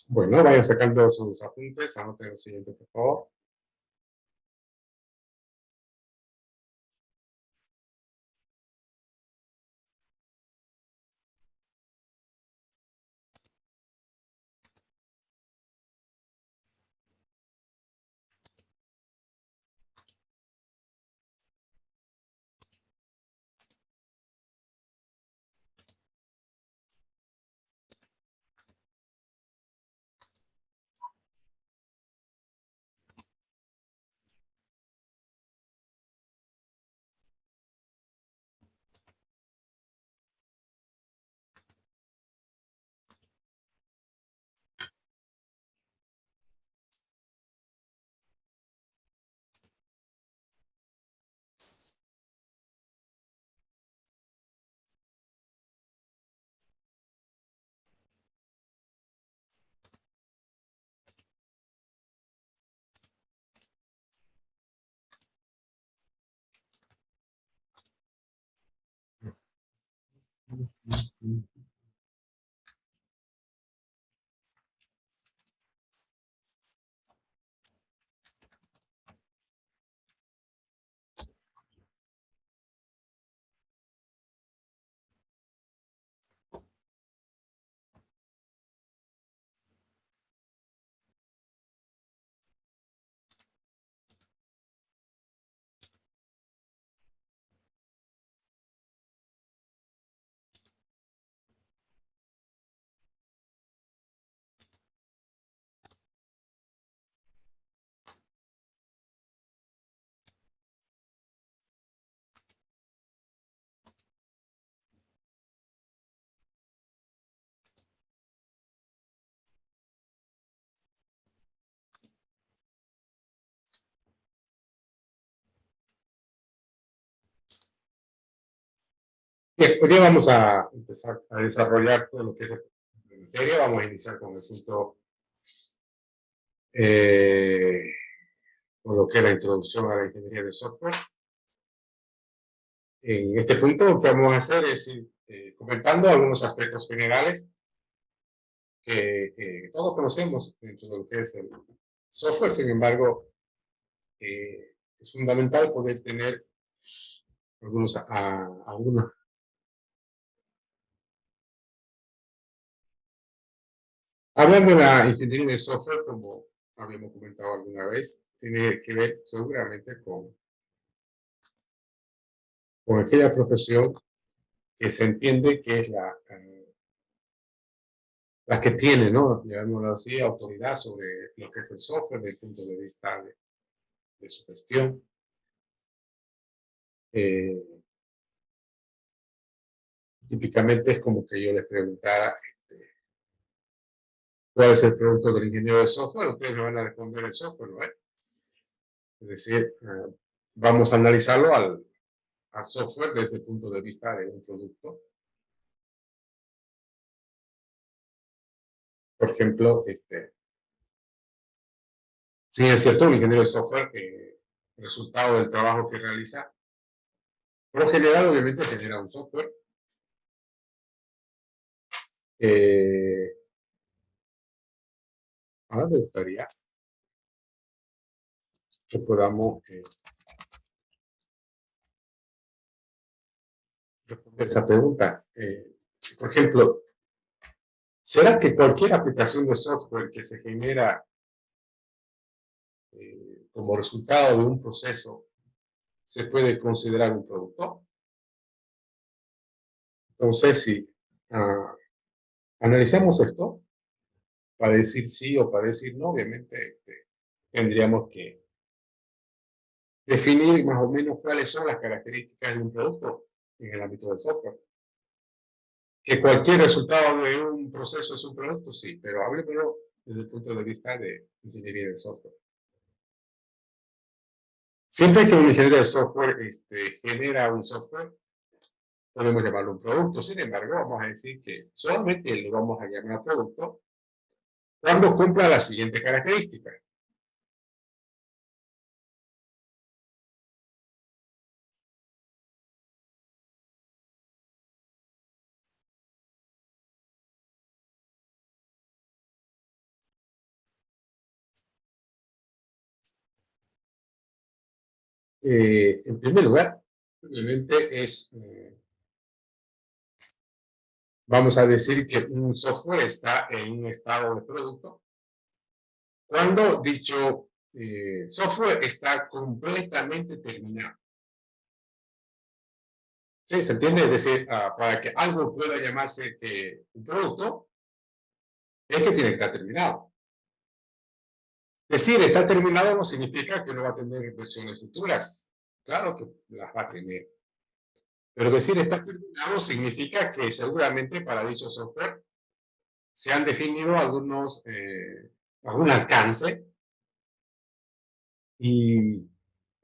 Bueno, vayan sacando sus apuntes, anoten lo siguiente, por favor. Bien, hoy día vamos a empezar a desarrollar todo lo que es el materia. Vamos a iniciar con el punto, eh, con lo que es la introducción a la ingeniería de software. En este punto, lo que vamos a hacer es ir comentando algunos aspectos generales que todos conocemos dentro de lo que es el software. Sin embargo, es fundamental poder tener algunos. Hablar de la ingeniería de software, como habíamos comentado alguna vez, tiene que ver seguramente con aquella profesión que se entiende que es la que tiene, ¿no? Llamémoslo así, autoridad sobre lo que es el software desde el punto de vista de su gestión. Eh, Típicamente es como que yo les preguntara cuál es el producto del ingeniero de software, ustedes me van a responder el software, ¿no? Es decir, vamos a analizarlo al software desde el punto de vista de un producto. Por ejemplo, sí es cierto, un ingeniero de software, resultado del trabajo que realiza, por lo general, obviamente, genera un software. Eh, Ahora me gustaría que podamos responder esa pregunta. Por ejemplo, ¿será que cualquier aplicación de software que se genera como resultado de un proceso se puede considerar un producto? Entonces, si ah, analizamos esto, para decir sí o para decir no, obviamente tendríamos que definir más o menos cuáles son las características de un producto en el ámbito del software. Que cualquier resultado de un proceso es un producto, sí, pero háblemelo desde el punto de vista de ingeniería del software. Siempre que un ingeniero de software genera un software, podemos llamarlo un producto. Sin embargo, vamos a decir que solamente le vamos a llamar producto cuando cumpla las siguientes características. En primer lugar, obviamente vamos a decir que un software está en un estado de producto cuando dicho software está completamente terminado. ¿Sí? ¿Se entiende? Es decir, para que algo pueda llamarse un producto, es que tiene que estar terminado. Decir está terminado no significa que no va a tener versiones futuras. Claro que las va a tener. Pero decir está terminado significa que seguramente para dicho software se han definido algún alcance y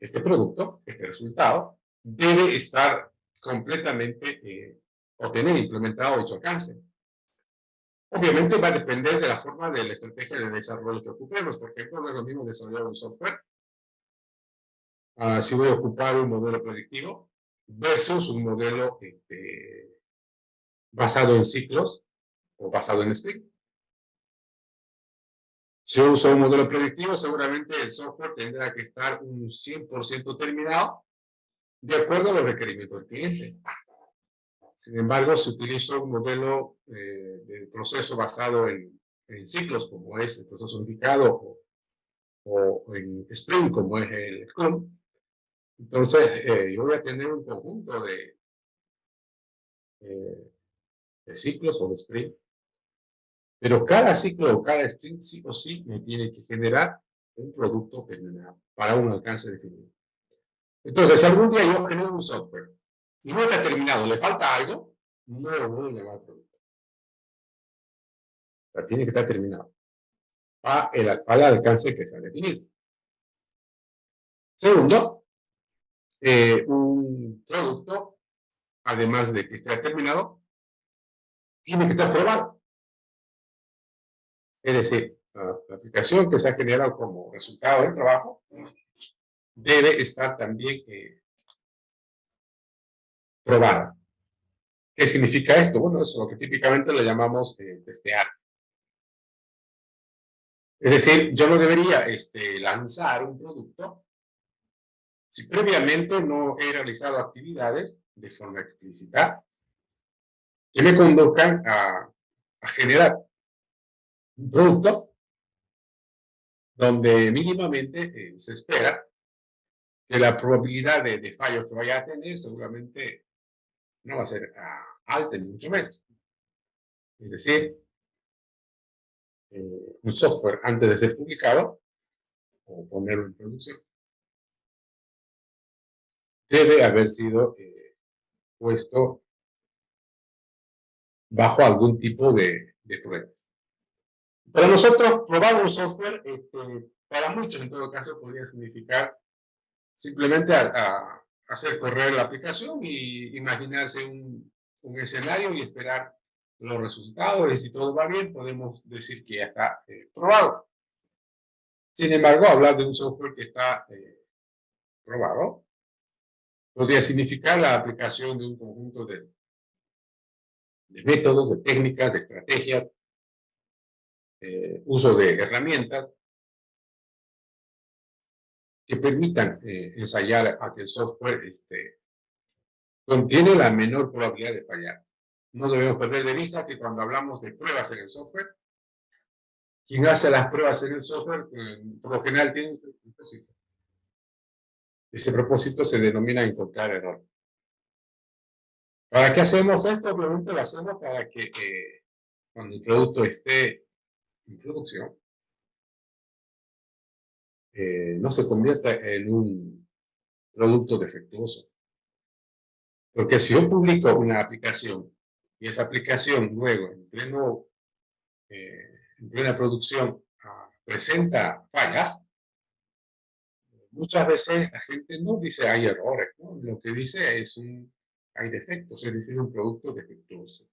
este producto, este resultado, debe estar completamente o tener implementado dicho alcance. Obviamente va a depender de la forma de la estrategia de desarrollo que ocupemos. Por ejemplo, no es lo mismo desarrollar un software si voy a ocupar un modelo predictivo versus un modelo basado en ciclos o basado en sprint. Si yo uso un modelo predictivo, seguramente el software tendrá que estar un 100% terminado de acuerdo a los requerimientos del cliente. Sin embargo, si utilizo un modelo de proceso basado en ciclos, como es el proceso unificado, o en sprint, como es el Scrum, entonces yo voy a tener un conjunto de ciclos o de sprint, pero cada ciclo o cada sprint sí o sí me tiene que generar un producto terminado para un alcance definido. Entonces, si algún día yo genero un software y no está terminado, le falta algo, no lo voy a llamar producto. O sea, tiene que estar terminado para el alcance que se ha definido. Segundo, un producto, además de que esté terminado, tiene que estar probado. Es decir, la aplicación que se ha generado como resultado del trabajo debe estar también probada. ¿Qué significa esto? Bueno, es lo que típicamente le llamamos testear. Es decir, yo no debería lanzar un producto si previamente no he realizado actividades de forma explícita que me conduzcan a generar un producto donde mínimamente se espera que la probabilidad de fallos que vaya a tener seguramente no va a ser alta ni mucho menos. Es decir, un software antes de ser publicado o ponerlo en producción debe haber sido puesto bajo algún tipo de pruebas. Para nosotros, probar un software, para muchos en todo caso, podría significar simplemente hacer correr la aplicación y imaginarse un escenario y esperar los resultados. Y si todo va bien, podemos decir que ya está probado. Sin embargo, hablar de un software que está probado podría significar la aplicación de un conjunto de métodos, de técnicas, de estrategias, uso de herramientas que permitan ensayar a que el software contiene la menor probabilidad de fallar. No debemos perder de vista que cuando hablamos de pruebas en el software, quien hace las pruebas en el software, por lo general tiene un propósito. Ese propósito se denomina encontrar error. ¿Para qué hacemos esto? Obviamente lo hacemos para que cuando el producto esté en producción, no se convierta en un producto defectuoso. Porque si yo publico una aplicación y esa aplicación luego en plena producción presenta fallas, muchas veces la gente no dice hay errores, ¿no? Lo que dice hay defectos, es decir, un producto defectuoso.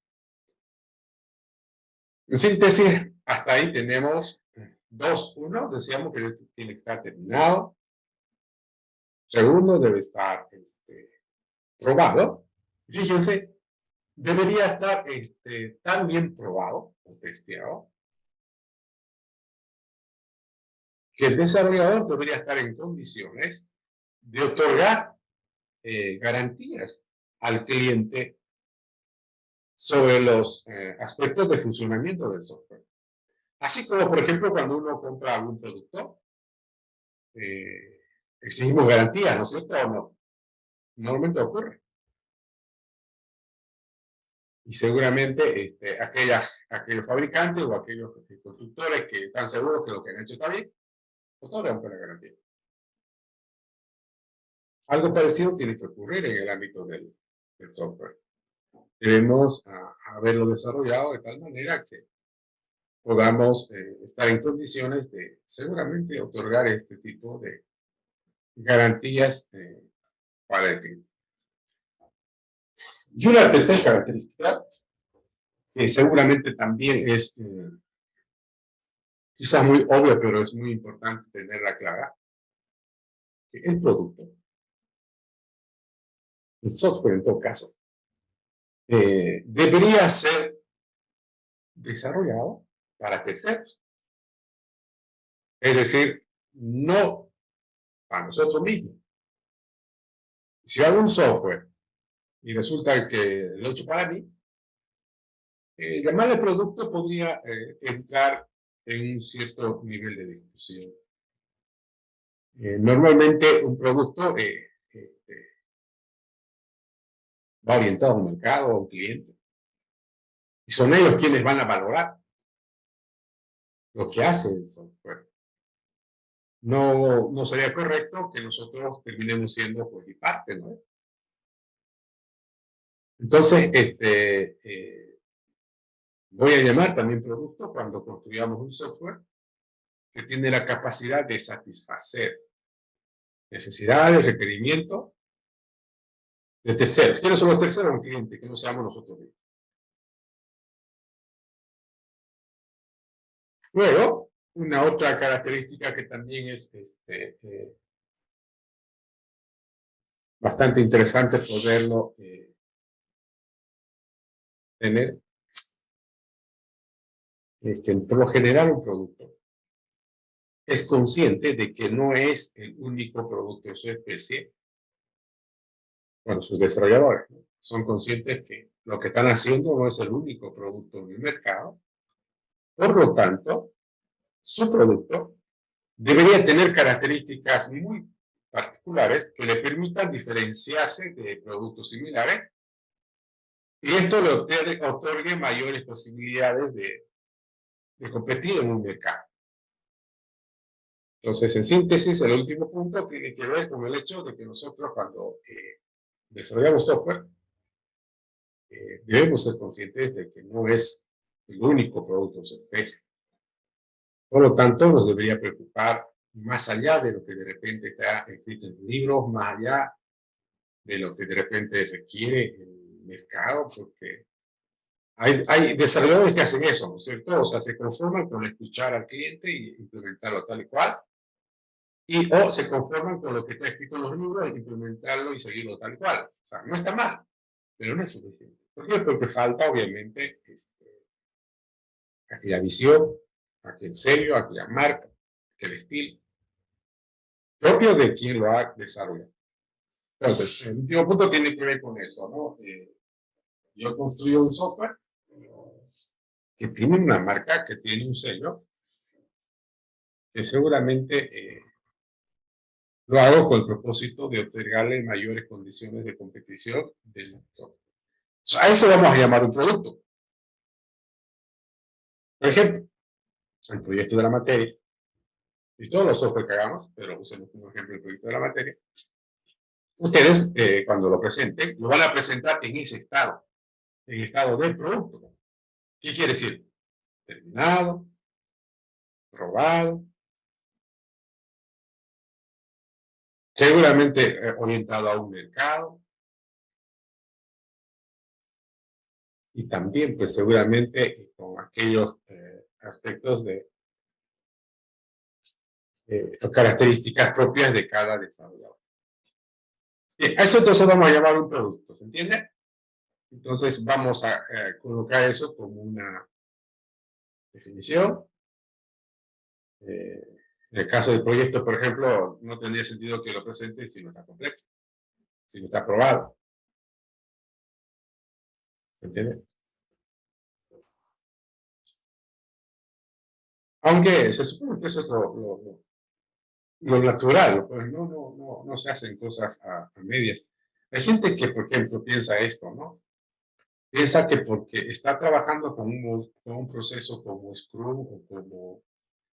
En síntesis, hasta ahí tenemos dos. Uno, decíamos que tiene que estar terminado. Segundo, debe estar probado. Fíjense, debería estar tan bien probado o testeado que el desarrollador debería estar en condiciones de otorgar garantías al cliente sobre los aspectos de funcionamiento del software. Así como, por ejemplo, cuando uno compra algún producto, exigimos garantías, ¿no es cierto? ¿O no? Normalmente ocurre. Y seguramente aquellos fabricantes o aquellos constructores que están seguros que lo que han hecho está bien, otorgan por la garantía. Algo parecido tiene que ocurrir en el ámbito del software. Debemos haberlo desarrollado de tal manera que podamos estar en condiciones de seguramente otorgar este tipo de garantías para el cliente. Y una tercera característica, que seguramente también es quizás muy obvia, pero es muy importante tenerla clara, que el producto, el software en todo caso, debería ser desarrollado para terceros. Es decir, no para nosotros mismos. Si hago un software y resulta que lo he hecho para mí, llamarle producto podría entrar en un cierto nivel de discusión. Normalmente un producto va orientado a un mercado, a un cliente. Y son ellos quienes van a valorar lo que hace el software. No sería correcto que nosotros terminemos siendo por mi parte, ¿no? Entonces, voy a llamar también producto cuando construyamos un software que tiene la capacidad de satisfacer necesidades, requerimientos de terceros. ¿Quiénes son los terceros? Un cliente, que no seamos nosotros mismos. Luego, una otra característica que también es bastante interesante poderlo tener, es que por lo general un producto es consciente de que no es el único producto de su especie. Bueno, sus desarrolladores, ¿no? Son conscientes que lo que están haciendo no es el único producto en el mercado. Por lo tanto, su producto debería tener características muy particulares que le permitan diferenciarse de productos similares y esto le otorgue mayores posibilidades de competir en un mercado. Entonces, en síntesis, el último punto tiene que ver con el hecho de que nosotros cuando desarrollamos software, debemos ser conscientes de que no es el único producto de su especie. Por lo tanto, nos debería preocupar más allá de lo que de repente está escrito en libros, más allá de lo que de repente requiere el mercado, porque hay desarrolladores que hacen eso, ¿no es cierto? O sea, se conforman con escuchar al cliente y implementarlo tal y cual, o se conforman con lo que está escrito en los libros e implementarlo y seguirlo tal y cual. O sea, no está mal, pero no es suficiente. ¿Por qué? Porque falta, obviamente, aquella visión, aquel sello, aquella marca, aquel estilo propio de quien lo ha desarrollado. Entonces, el último punto tiene que ver con eso, ¿no? Yo construyo un software que tiene una marca, que tiene un sello, que seguramente lo hago con el propósito de otorgarle mayores condiciones de competición del software. A eso vamos a llamar un producto. Por ejemplo, el proyecto de la materia, y todos los software que hagamos, pero usemos como ejemplo el proyecto de la materia, ustedes cuando lo presenten, lo van a presentar en ese estado, en estado del producto. ¿Qué quiere decir? Terminado, probado, seguramente orientado a un mercado, y también pues seguramente con aquellos aspectos de características propias de cada desarrollador. Bien, a eso entonces vamos a llamar un producto, ¿se entiende? Entonces vamos a colocar eso como una definición. En el caso del proyecto, por ejemplo, no tendría sentido que lo presente si no está completo, si no está aprobado. ¿Se entiende? Aunque se supone que eso es lo natural, pues no se hacen cosas a medias. Hay gente que, por ejemplo, piensa esto, ¿no? Piensa que porque está trabajando con un proceso como Scrum o como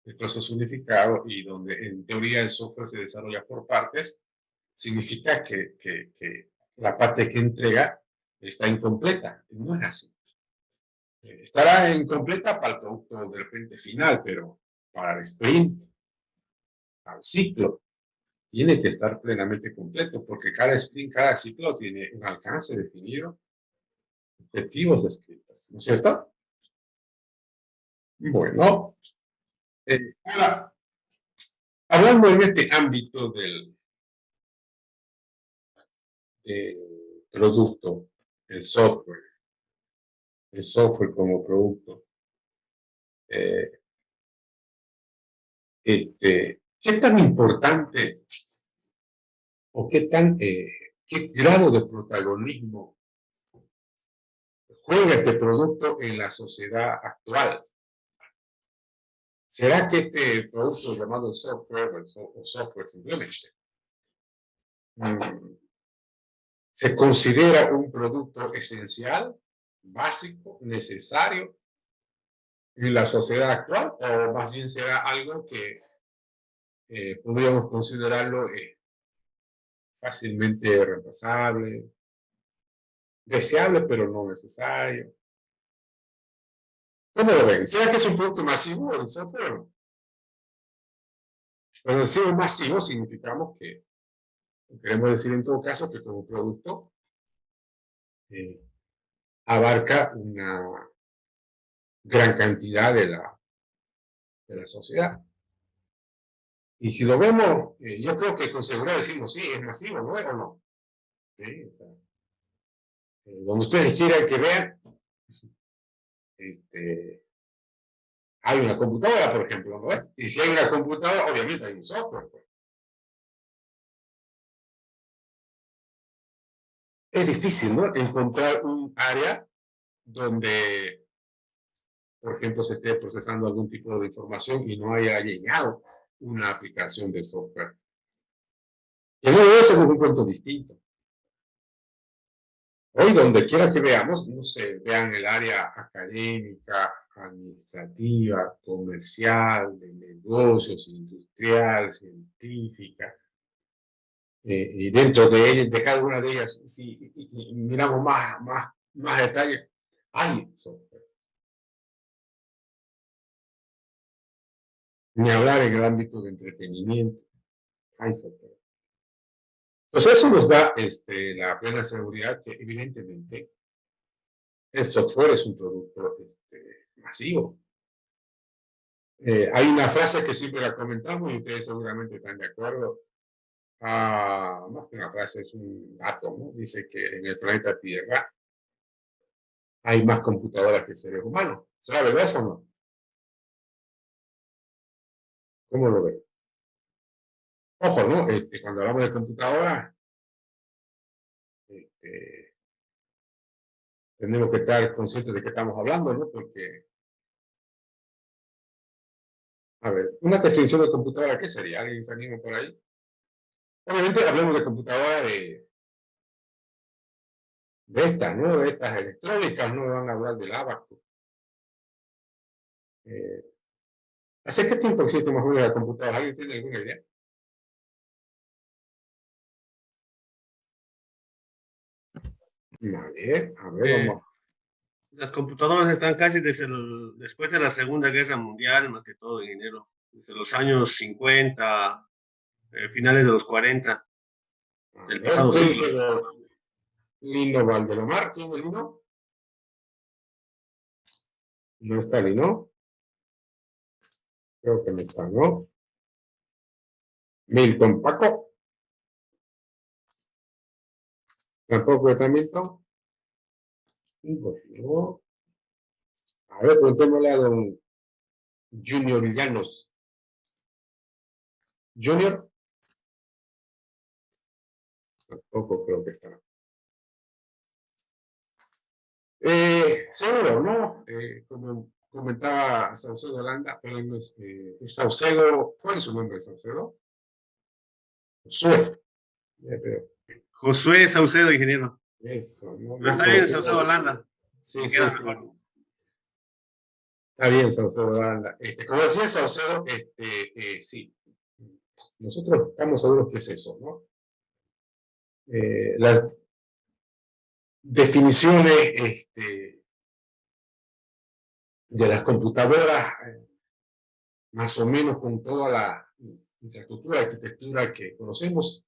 el proceso unificado y donde en teoría el software se desarrolla por partes, significa que la parte que entrega está incompleta. No es así. Estará incompleta para el producto de repente final, pero para el sprint, al ciclo, tiene que estar plenamente completo, porque cada sprint, cada ciclo tiene un alcance definido, objetivos descritos, ¿no es cierto? Bueno, ahora, hablando en este ámbito del producto, el software como producto, eh, ¿qué tan importante o qué grado de protagonismo juega este producto en la sociedad actual? ¿Será que este producto llamado software o software simplemente se considera un producto esencial, básico, necesario en la sociedad actual, o más bien será algo que podríamos considerarlo fácilmente reemplazable, deseable pero no necesario? ¿Cómo lo ven? ¿Será que es un producto masivo el software? Cuando decimos masivo significamos que queremos decir en todo caso que como producto eh, abarca una gran cantidad de la sociedad. Y si lo vemos, yo creo que con seguridad decimos, sí, es masivo, ¿no es o no? ¿Sí? O sea, donde ustedes quieran que vean, hay una computadora, por ejemplo, ¿no es? Y si hay una computadora, obviamente hay un software. Pues. Es difícil, ¿no? Encontrar un área donde, por ejemplo, se esté procesando algún tipo de información y no haya llegado una aplicación de software. Que no debe ser un cuento distinto. Hoy, donde quiera que veamos, no sé, vean el área académica, administrativa, comercial, de negocios, industrial, científica, y dentro de cada una de ellas, si miramos más detalle, hay software. Ni hablar en el ámbito de entretenimiento, hay software. Entonces, eso nos da la plena seguridad que, evidentemente, el software es un producto masivo. Hay una frase que siempre la comentamos y ustedes seguramente están de acuerdo. Más que una frase, es un dato, ¿no? Dice que en el planeta Tierra hay más computadoras que seres humanos. ¿Será verdad eso o no? ¿Cómo lo ve? Ojo, ¿no? Cuando hablamos de computadora, este, tenemos que estar conscientes de qué estamos hablando, ¿no? Porque, a ver, una definición de computadora, ¿qué sería? ¿Alguien se anima por ahí? Obviamente hablamos de computadora de estas, ¿no? De estas electrónicas, no van a hablar del abaco. ¿Hace qué tiempo existe más o menos la computadora? ¿Alguien tiene alguna idea? A ver, Eh, vamos. las computadoras están casi después de la Segunda Guerra Mundial, más que todo en enero, desde los años 50, finales de los 40 A del ver, pasado siglo. Lino Valdelomar, ¿tiene Lino? No está Lino. Creo que no está, ¿no? Milton Paco. Tampoco está Milton. Y pues, no. A ver, preguntémosle a don Junior Llanos. Junior, tampoco creo que está. Seguro, ¿no? Como comentaba Saucedo Holanda, pero no es Saucedo, ¿cuál es su nombre de Saucedo? Josué. Pero Josué Saucedo, ingeniero. eso, no, Pero no está bien, conozco. Saucedo Holanda. Sí, Me sí, queda sí. mejor. Está bien, Saucedo Holanda. Como decía Saucedo, sí. Nosotros estamos seguros que es eso, ¿no? Las definiciones de las computadoras, más o menos con toda la infraestructura, arquitectura que conocemos,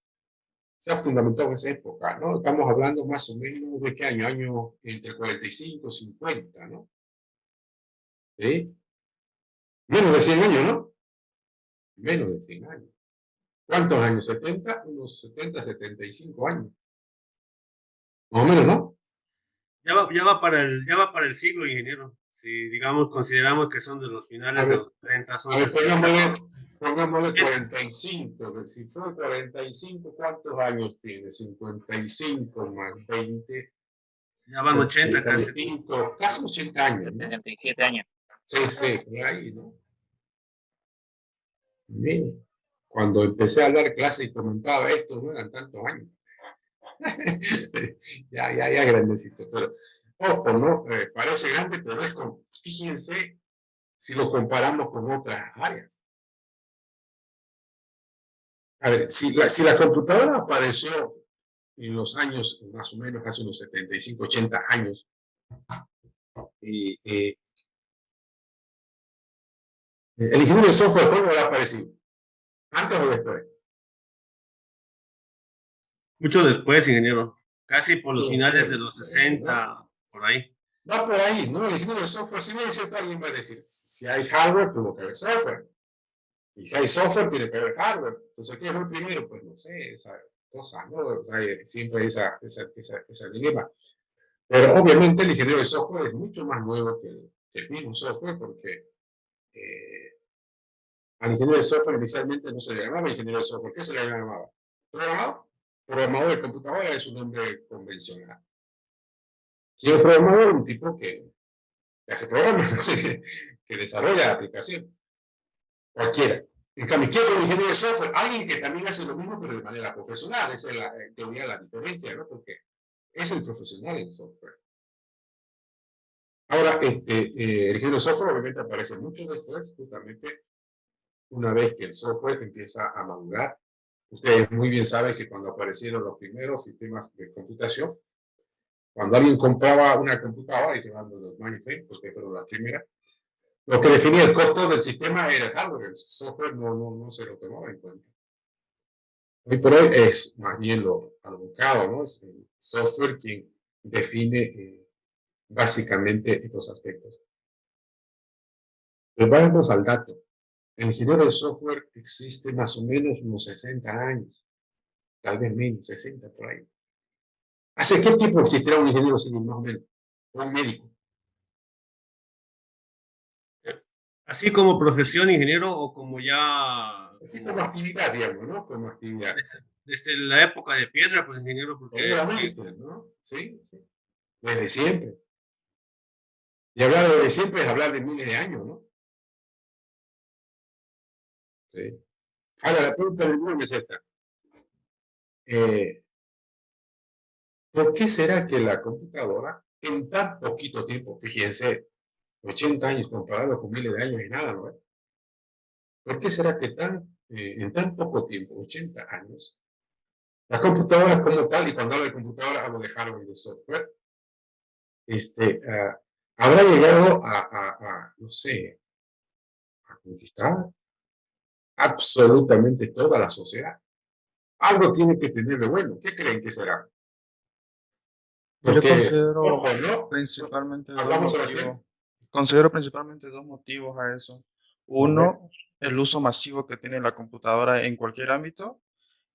se ha fundamentado en esa época, ¿no? Estamos hablando más o menos de qué año, año entre 45 y 50, ¿no? ¿Sí? Menos de 100 años, ¿no? Menos de 100 años. ¿Cuántos años? 70, unos 70, 75 años. Más o menos, ¿no? Ya va para el siglo, ingeniero. Si, digamos, consideramos que son de los A finales de ver, los 30, son a ver, 60. pongámosle 45. Si fue 45, ¿cuántos años tiene? 55 más 20, Ya van 80 casi. 75, casi 80 años, ¿no? 77 años. Sí, sí, por ahí, ¿no? Bien. Cuando empecé a dar clase y comentaba esto, no eran tantos años. ya grandecito, pero ojo, ¿no? Parece grande, pero es con, fíjense si lo comparamos con otras áreas. A ver, si la computadora apareció en los años, más o menos, hace unos 75, 80 años, el ingeniero de software, ¿cuándo habrá aparecido? ¿Antes o después? Mucho después, ingeniero. Casi por los Mucho finales de después, los ¿no? 60, por ahí. Va por ahí, ¿no? El ingeniero de software, si bien cierto, alguien va a decir, si hay hardware, tuvo que haber software. Y si hay software, tiene que haber hardware. Entonces, ¿qué es el primero? Pues no sé, esa cosa, ¿no? O sea, siempre esa dilema. Pero obviamente el ingeniero de software es mucho más nuevo que el mismo software, porque al ingeniero de software inicialmente no se le llamaba ingeniero de software. ¿Qué se le llamaba? ¿Programador? Programador de computadora es un nombre convencional. Si el programador es un tipo que hace programas, que desarrolla aplicaciones. Cualquiera. En cambio, ¿qué es un ingeniero de software? Alguien que también hace lo mismo, pero de manera profesional. Esa es la teoría de la diferencia, ¿no? Porque es el profesional en software. Ahora, el ingeniero de software obviamente aparece mucho después, justamente una vez que el software empieza a madurar. Ustedes muy bien saben que cuando aparecieron los primeros sistemas de computación, cuando alguien compraba una computadora, y llevando los mainframe, porque fueron las primeras, lo que definía el costo del sistema era el hardware, el software no se lo tomaba en cuenta. Hoy por hoy es más bien lo alocado, ¿no? Es el software quien define básicamente estos aspectos. Pero vamos al dato. El ingeniero de software existe más o menos unos 60 años, tal vez menos, 60 por ahí. ¿Hace qué tiempo existirá un ingeniero civil más o menos? Un médico. Así como profesión, ingeniero, o como ya. Existe como actividad, digamos, ¿no? Como actividad. Desde la época de piedra, pues, ingeniero, porque. Obviamente, ¿no? Sí, sí. Desde siempre. Y hablar de siempre es hablar de miles de años, ¿no? Sí. Ahora, la pregunta del millón es esta. ¿Por qué será que la computadora, en tan poquito tiempo, fíjense, 80 años comparado con miles de años es nada, ¿no? ¿Por qué será que en tan poco tiempo, 80 años, las computadoras como tal, y cuando hablo de computadora hablo de hardware y de software, habrá llegado no sé, a conquistar absolutamente toda la sociedad? Algo tiene que tener de bueno. ¿Qué creen que será? Yo Porque, considero ojo, ¿no? principalmente dos Hablamos, motivos. Sebastián. Considero principalmente dos motivos a eso. Uno, el uso masivo que tiene la computadora en cualquier ámbito.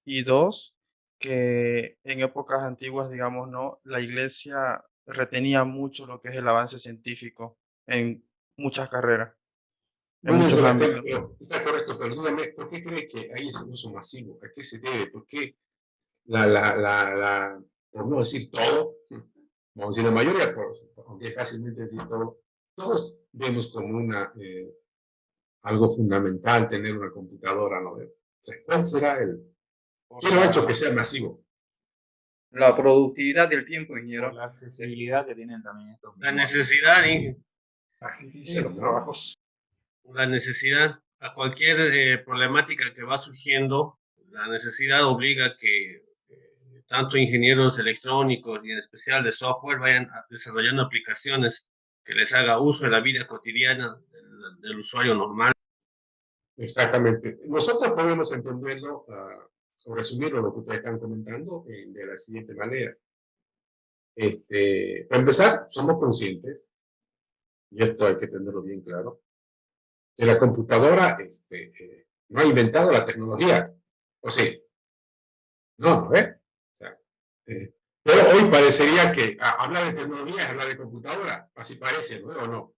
Y dos, que en épocas antiguas, digamos, ¿no? La iglesia retenía mucho lo que es el avance científico en muchas carreras. en Bueno, muchos Sebastián, ámbitos. pero está correcto, pero dígame, ¿por qué cree que hay ese uso masivo? ¿A qué se debe? ¿Por qué por no decir todo, vamos a decir la mayoría, aunque fácilmente decir todo, todos vemos como algo fundamental tener una computadora, ¿no? O sea, ¿cuál será Por ¿qué lo ha hecho que la, sea masivo? la productividad del tiempo, por ingeniero. la accesibilidad que tienen también estos La mismos necesidad, agiliza los trabajos. la necesidad, a cualquier problemática que va surgiendo, la necesidad obliga que tanto ingenieros electrónicos y en especial de software vayan desarrollando aplicaciones que les haga uso de la vida cotidiana del usuario normal. Exactamente. Nosotros podemos entenderlo, o resumirlo lo que ustedes están comentando de la siguiente manera. Para empezar, somos conscientes, y esto hay que tenerlo bien claro, que la computadora no ha inventado la tecnología. O sea, no, ¿ves? O sea, pero hoy parecería que hablar de tecnología es hablar de computadora, así parece, ¿no? ¿O no?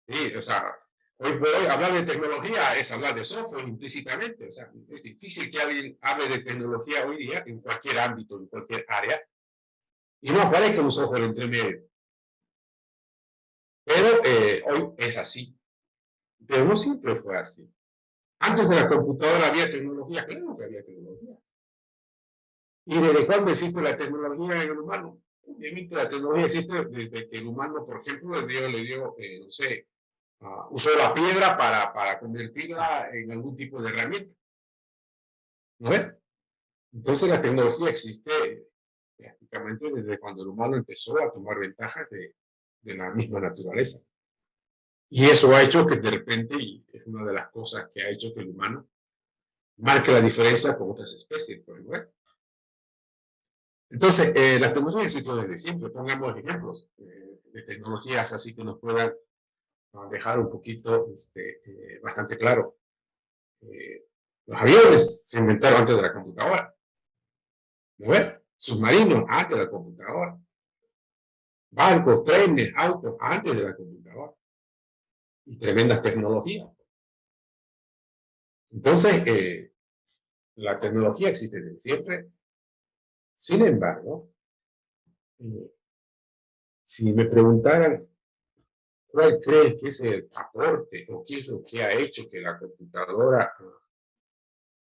Sí, o sea, hoy por hoy hablar de tecnología es hablar de software implícitamente. O sea, es difícil que alguien hable de tecnología hoy día en cualquier ámbito, en cualquier área, y no aparezca un software entre medio. Pero hoy es así. Pero no siempre fue así. Antes de la computadora había tecnología, claro que había tecnología. ¿Y desde cuándo existe la tecnología en el humano? Obviamente la tecnología existe desde que el humano, por ejemplo, le dio no sé, usó la piedra para convertirla en algún tipo de herramienta. ¿No ves? Entonces la tecnología existe prácticamente desde cuando el humano empezó a tomar ventajas de la misma naturaleza. Y eso ha hecho que de repente, y es una de las cosas que ha hecho que el humano marque la diferencia con otras especies, por ejemplo. Entonces, las tecnologías existen desde siempre. Pongamos ejemplos de tecnologías así que nos puedan dejar un poquito bastante claro. Los aviones se inventaron antes de la computadora. ¿No ves? Submarinos antes de la computadora. Barcos, trenes, autos antes de la computadora. Y tremendas tecnologías. Entonces, la tecnología existe desde siempre. Sin embargo, si me preguntaran cuál crees que es el aporte o qué es lo que ha hecho que la computadora,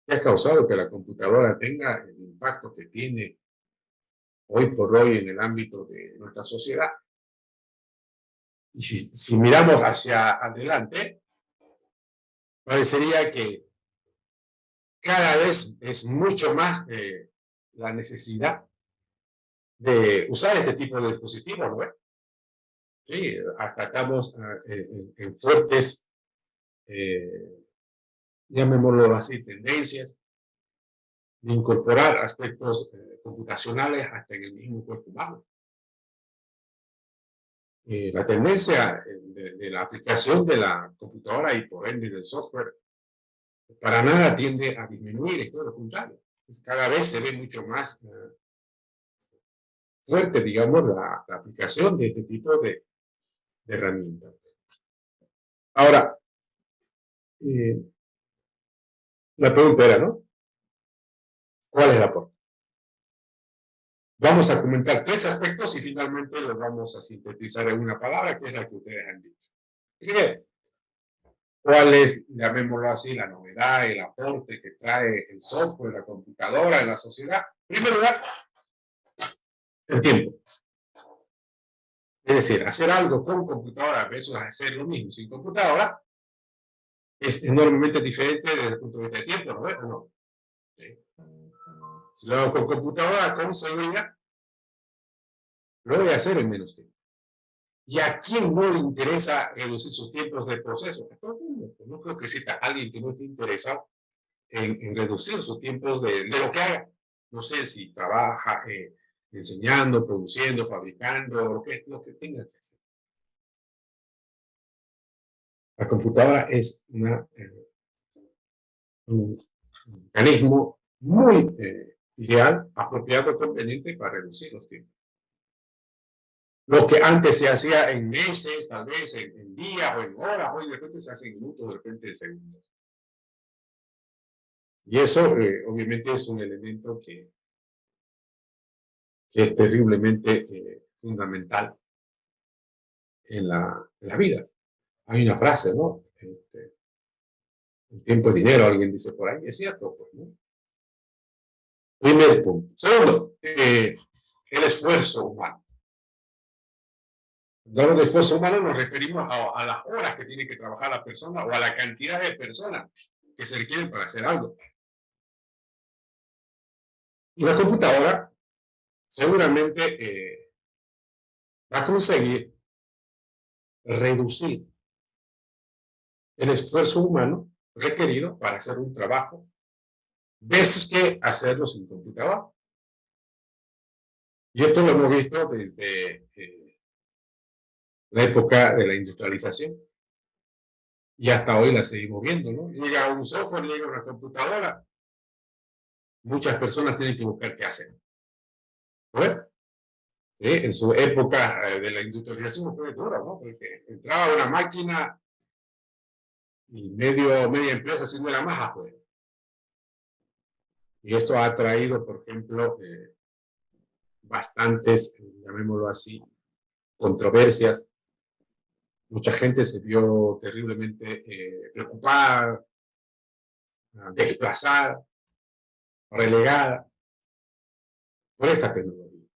que ha causado que la computadora tenga el impacto que tiene hoy por hoy en el ámbito de nuestra sociedad. Y si miramos hacia adelante, parecería que cada vez es mucho más la necesidad de usar este tipo de dispositivos, ¿no? Sí, hasta estamos en fuertes, llamémoslo así, tendencias de incorporar aspectos computacionales hasta en el mismo cuerpo humano. La tendencia de la aplicación de la computadora y por ende del software para nada tiende a disminuir, es todo lo contrario. Cada vez se ve mucho más fuerte, digamos, la aplicación de este tipo de herramientas. Ahora, la pregunta era, ¿no? ¿Cuál es el aporte? Vamos a comentar 3 aspectos y finalmente los vamos a sintetizar en una palabra, que es la que ustedes han dicho. Primero, ¿cuál es, llamémoslo así, la novedad, el aporte que trae el software, la computadora en la sociedad? En primer lugar, el tiempo. Es decir, hacer algo con computadora versus hacer lo mismo sin computadora es enormemente diferente desde el punto de vista de tiempo, ¿no? ¿O no? ¿Sí? Si lo hago con computadora, con seguridad, lo voy a hacer en menos tiempo. ¿Y a quién no le interesa reducir sus tiempos de proceso? A todo el mundo. No creo que exista alguien que no esté interesado en reducir sus tiempos de lo que haga. No sé si trabaja enseñando, produciendo, fabricando, lo que tenga que hacer. La computadora es un mecanismo muy ideal, apropiado, conveniente para reducir los tiempos. Lo que antes se hacía en meses, tal vez en días o en horas, hoy de repente se hace en minutos, de repente en segundos. Y eso obviamente es un elemento que es terriblemente fundamental en la vida. Hay una frase, ¿no? El tiempo es dinero, alguien dice por ahí, es cierto, pues, ¿no? Primer punto. Segundo, el esfuerzo humano. Cuando hablamos de esfuerzo humano nos referimos a las horas que tiene que trabajar la persona o a la cantidad de personas que se requieren para hacer algo. Y la computadora seguramente va a conseguir reducir el esfuerzo humano requerido para hacer un trabajo versus que hacerlo sin computadora. Y esto lo hemos visto desde la época de la industrialización. Y hasta hoy la seguimos viendo, ¿no? Llega un software, llega una computadora. Muchas personas tienen que buscar qué hacer. ¿No? ¿Sí? En su época de la industrialización fue dura, ¿no? Porque entraba una máquina y media empresa haciendo la maja afuera. Y esto ha traído, por ejemplo, bastantes, llamémoslo así, controversias. Mucha gente se vio terriblemente preocupada, desplazada, relegada por esta tecnología.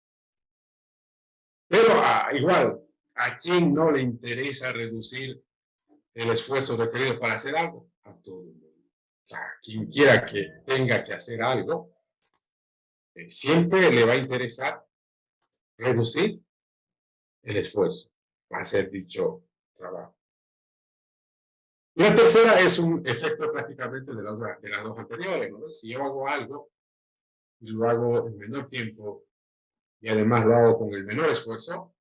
Pero igual, ¿a quién no le interesa reducir el esfuerzo requerido para hacer algo? A todo el mundo. O sea, quien quiera que tenga que hacer algo, siempre le va a interesar reducir el esfuerzo para hacer dicho trabajo. Y la tercera es un efecto prácticamente de las dos anteriores, ¿no? Si yo hago algo y lo hago en menor tiempo y además lo hago con el menor esfuerzo,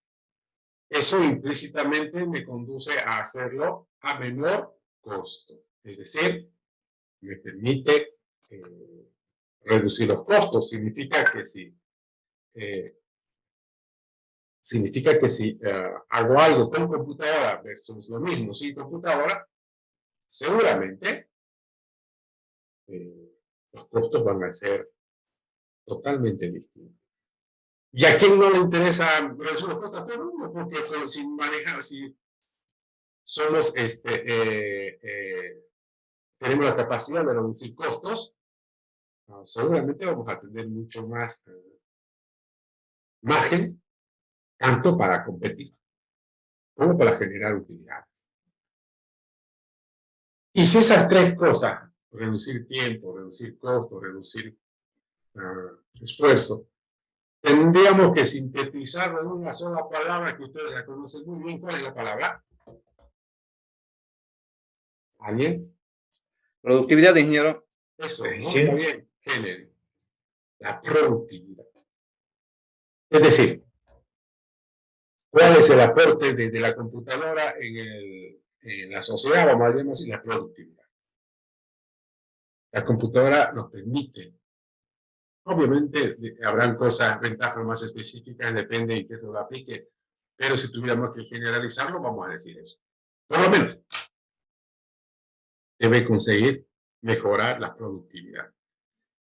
eso implícitamente me conduce a hacerlo a menor costo. Es decir, me permite reducir los costos. Significa que si hago algo con computadora versus lo mismo sin computadora, seguramente los costos van a ser totalmente distintos. ¿Y a quién no le interesa reducir los costos? Pero no, porque si somos tenemos la capacidad de reducir costos, seguramente vamos a tener mucho más margen, tanto para competir como para generar utilidades. Y si esas tres cosas, reducir tiempo, reducir costos, reducir esfuerzo, tendríamos que sintetizarlo en una sola palabra que ustedes la conocen muy bien. ¿Cuál es la palabra? ¿Alguien? Productividad, ingeniero. Eso, ¿no? Eficiencia. Está bien, Kennedy. La productividad. Es decir, ¿cuál es el aporte de la computadora en la sociedad? Vamos a llamar así, la productividad. La computadora nos permite, obviamente habrán cosas, ventajas más específicas, depende de qué se lo aplique, pero si tuviéramos que generalizarlo, vamos a decir eso. Por lo menos, debe conseguir mejorar la productividad.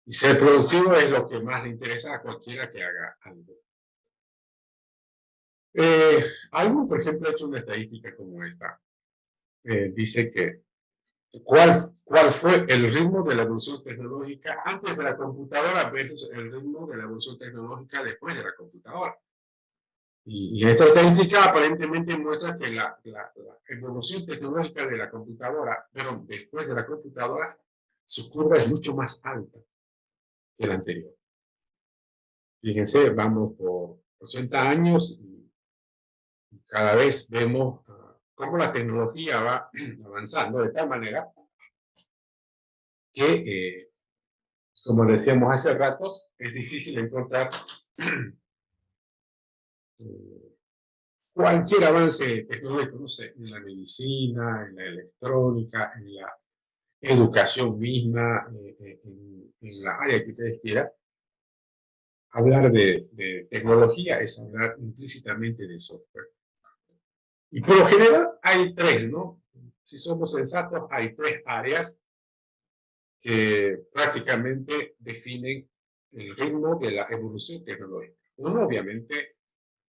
Y ser productivo es lo que más le interesa a cualquiera que haga algo. Alguien, por ejemplo, ha hecho una estadística como esta. Dice que ¿cuál fue el ritmo de la evolución tecnológica antes de la computadora versus el ritmo de la evolución tecnológica después de la computadora? Y esta estadística aparentemente muestra que la evolución tecnológica de la computadora, pero después de la computadora, su curva es mucho más alta que la anterior. Fíjense, vamos por 80 años y cada vez vemos cómo la tecnología va avanzando de tal manera que, como decíamos hace rato, es difícil encontrar cualquier avance tecnológico, no sé, en la medicina, en la electrónica, en la educación misma, en la área que ustedes quieran, hablar de tecnología es hablar implícitamente de software. Y por lo general hay tres, ¿no? Si somos sensatos, hay tres áreas que prácticamente definen el ritmo de la evolución tecnológica. Uno, obviamente,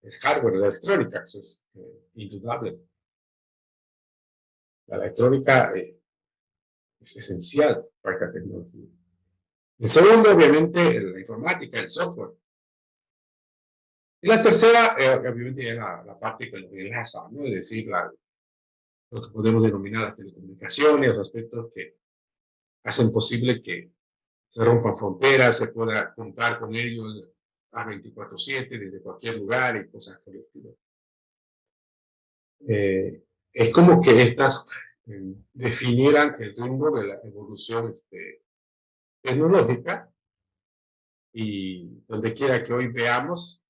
el hardware, la electrónica, eso es indudable. La electrónica es esencial para esta tecnología. El segundo, obviamente, la informática, el software. Y la tercera, obviamente, es la parte que lo enlaza, ¿no? Es decir, lo que podemos denominar las telecomunicaciones, los aspectos que hacen posible que se rompan fronteras, se pueda contar con ellos a 24/7 desde cualquier lugar y cosas por el estilo. Es como que estas definieran el rumbo de la evolución tecnológica, y donde quiera que hoy veamos,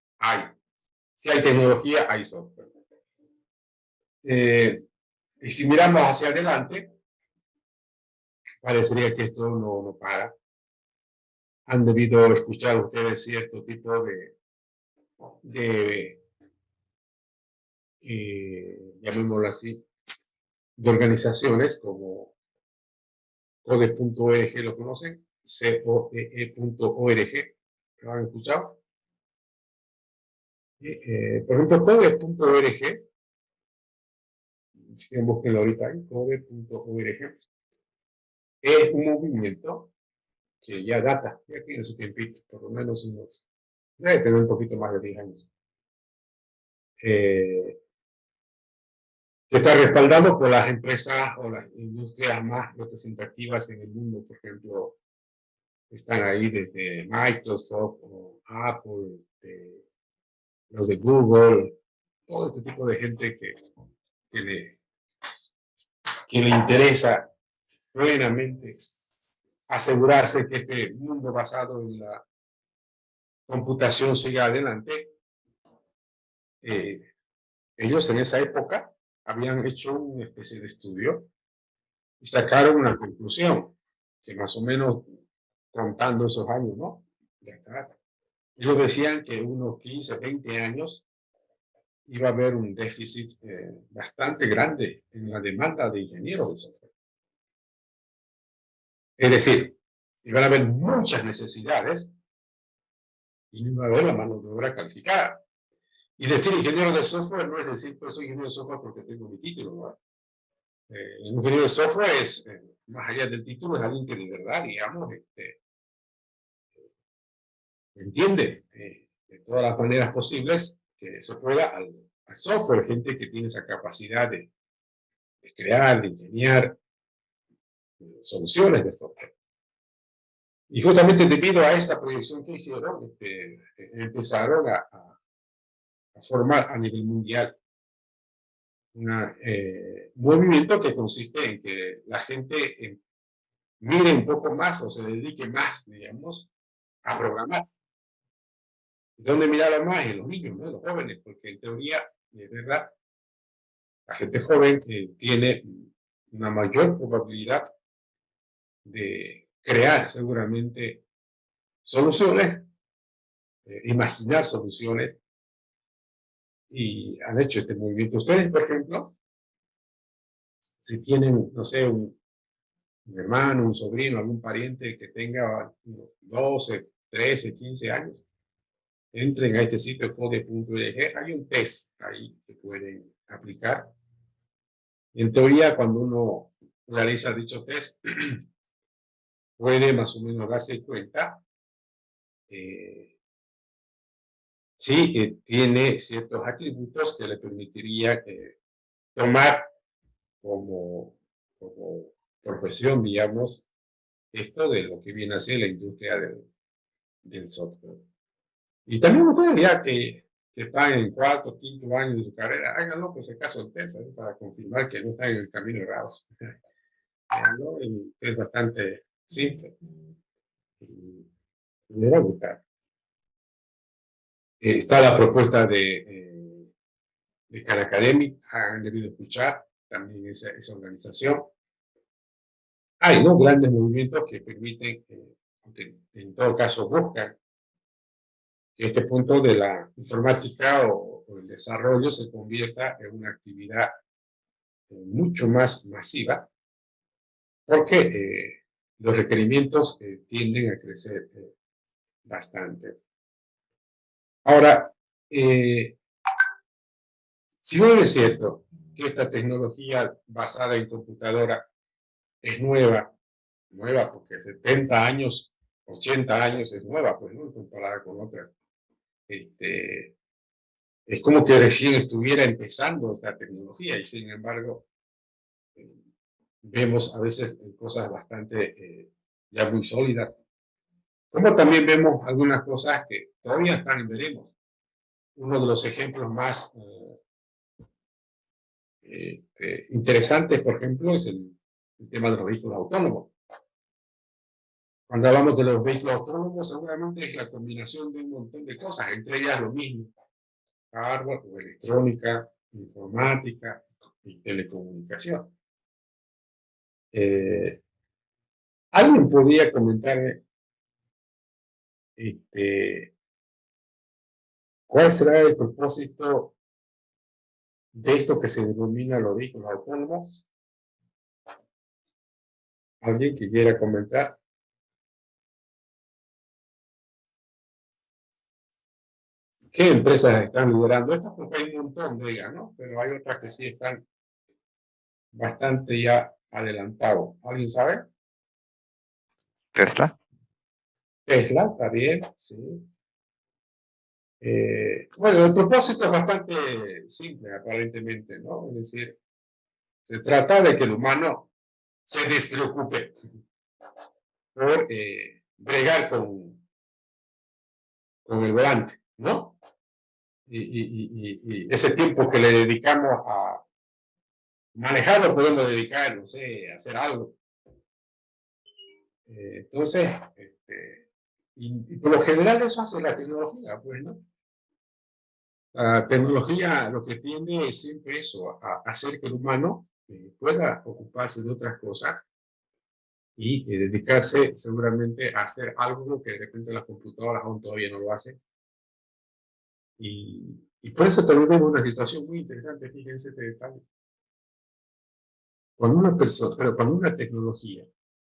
si hay tecnología, hay software. Y si miramos hacia adelante, parecería que esto no para. Han debido escuchar ustedes cierto tipo de llamémoslo así, de organizaciones como code.org, ¿lo conocen? CODE.org, ¿lo han escuchado? Por ejemplo, code.org, si quieren búsquenlo ahorita ahí, code.org, es un movimiento que ya data, ya tiene su tiempito, por lo menos debe tener un poquito más de 10 años. Que está respaldado por las empresas o las industrias más representativas en el mundo. Por ejemplo, están ahí desde Microsoft o Apple, los de Google, todo este tipo de gente que le interesa plenamente asegurarse que este mundo basado en la computación siga adelante. Ellos en esa época habían hecho una especie de estudio y sacaron una conclusión que más o menos, contando esos años, ¿no? De atrás, ellos decían que unos 15, 20 años iba a haber un déficit bastante grande en la demanda de ingenieros de software. Es decir, iban a haber muchas necesidades y no iba a haber la mano de obra calificada. Y decir ingeniero de software no es decir, pues soy ingeniero de software porque tengo mi título, ¿no? El ingeniero de software es, más allá del título, es alguien que de verdad, digamos, entiende de todas las maneras posibles que se pueda al software, gente que tiene esa capacidad de crear, de ingeniar soluciones de software. Y justamente debido a esa proyección que hicieron, empezaron a formar a nivel mundial un movimiento que consiste en que la gente mire un poco más o se dedique más, digamos, a programar. ¿Dónde miraba más? En los niños, ¿no? Los jóvenes, porque en teoría, es verdad, la gente joven tiene una mayor probabilidad de crear seguramente soluciones, imaginar soluciones, y han hecho este movimiento. Ustedes, por ejemplo, si tienen, no sé, un hermano, un sobrino, algún pariente que tenga 12, 13, 15 años, entren a este sitio code.org, hay un test ahí que pueden aplicar. En teoría, cuando uno realiza dicho test, puede más o menos darse cuenta si tiene ciertos atributos que le permitiría tomar como profesión, digamos, esto de lo que viene a ser la industria del software. Y también ustedes ya que están en 4º, 5º año de su carrera, háganlo por si acaso el test, para confirmar que no están en el camino errado. ¿No? Es bastante simple. Y me va a gustar. Está la propuesta de Khan Academy, han debido escuchar también esa organización. Hay, ¿no?, grandes movimientos que permiten, aunque en todo caso buscan que este punto de la informática o el desarrollo se convierta en una actividad mucho más masiva, porque los requerimientos tienden a crecer bastante. Ahora, si bien es cierto que esta tecnología basada en computadora es nueva porque 70 años, 80 años es nueva, pues, ¿no? Comparada con otras. Es como que recién estuviera empezando esta tecnología y sin embargo vemos a veces cosas bastante ya muy sólidas, como también vemos algunas cosas que todavía están en veremos. Uno de los ejemplos más interesantes, por ejemplo, es el tema de los vehículos autónomos. Cuando hablamos de los vehículos autónomos, seguramente es la combinación de un montón de cosas, entre ellas lo mismo, hardware, o electrónica, informática y telecomunicación. ¿Alguien podría comentarme cuál será el propósito de esto que se denomina los vehículos autónomos? ¿Alguien que quiera comentar? ¿Qué empresas están liderando esto? Porque hay un montón de ellas, ¿no? Pero hay otras que sí están bastante ya adelantados. ¿Alguien sabe? Tesla. Tesla, está bien, sí. Bueno, el propósito es bastante simple, aparentemente, ¿no? Es decir, se trata de que el humano se despreocupe por bregar con el volante, ¿no? Y ese tiempo que le dedicamos a manejarlo podemos dedicar, no sé, a hacer algo. Entonces, y por lo general eso hace la tecnología, pues, ¿no? La tecnología lo que tiende es siempre eso, a hacer que el humano pueda ocuparse de otras cosas y dedicarse seguramente a hacer algo que de repente las computadoras aún todavía no lo hacen. Y por eso también vemos una situación muy interesante, fíjense este detalle. Cuando una persona, pero cuando una tecnología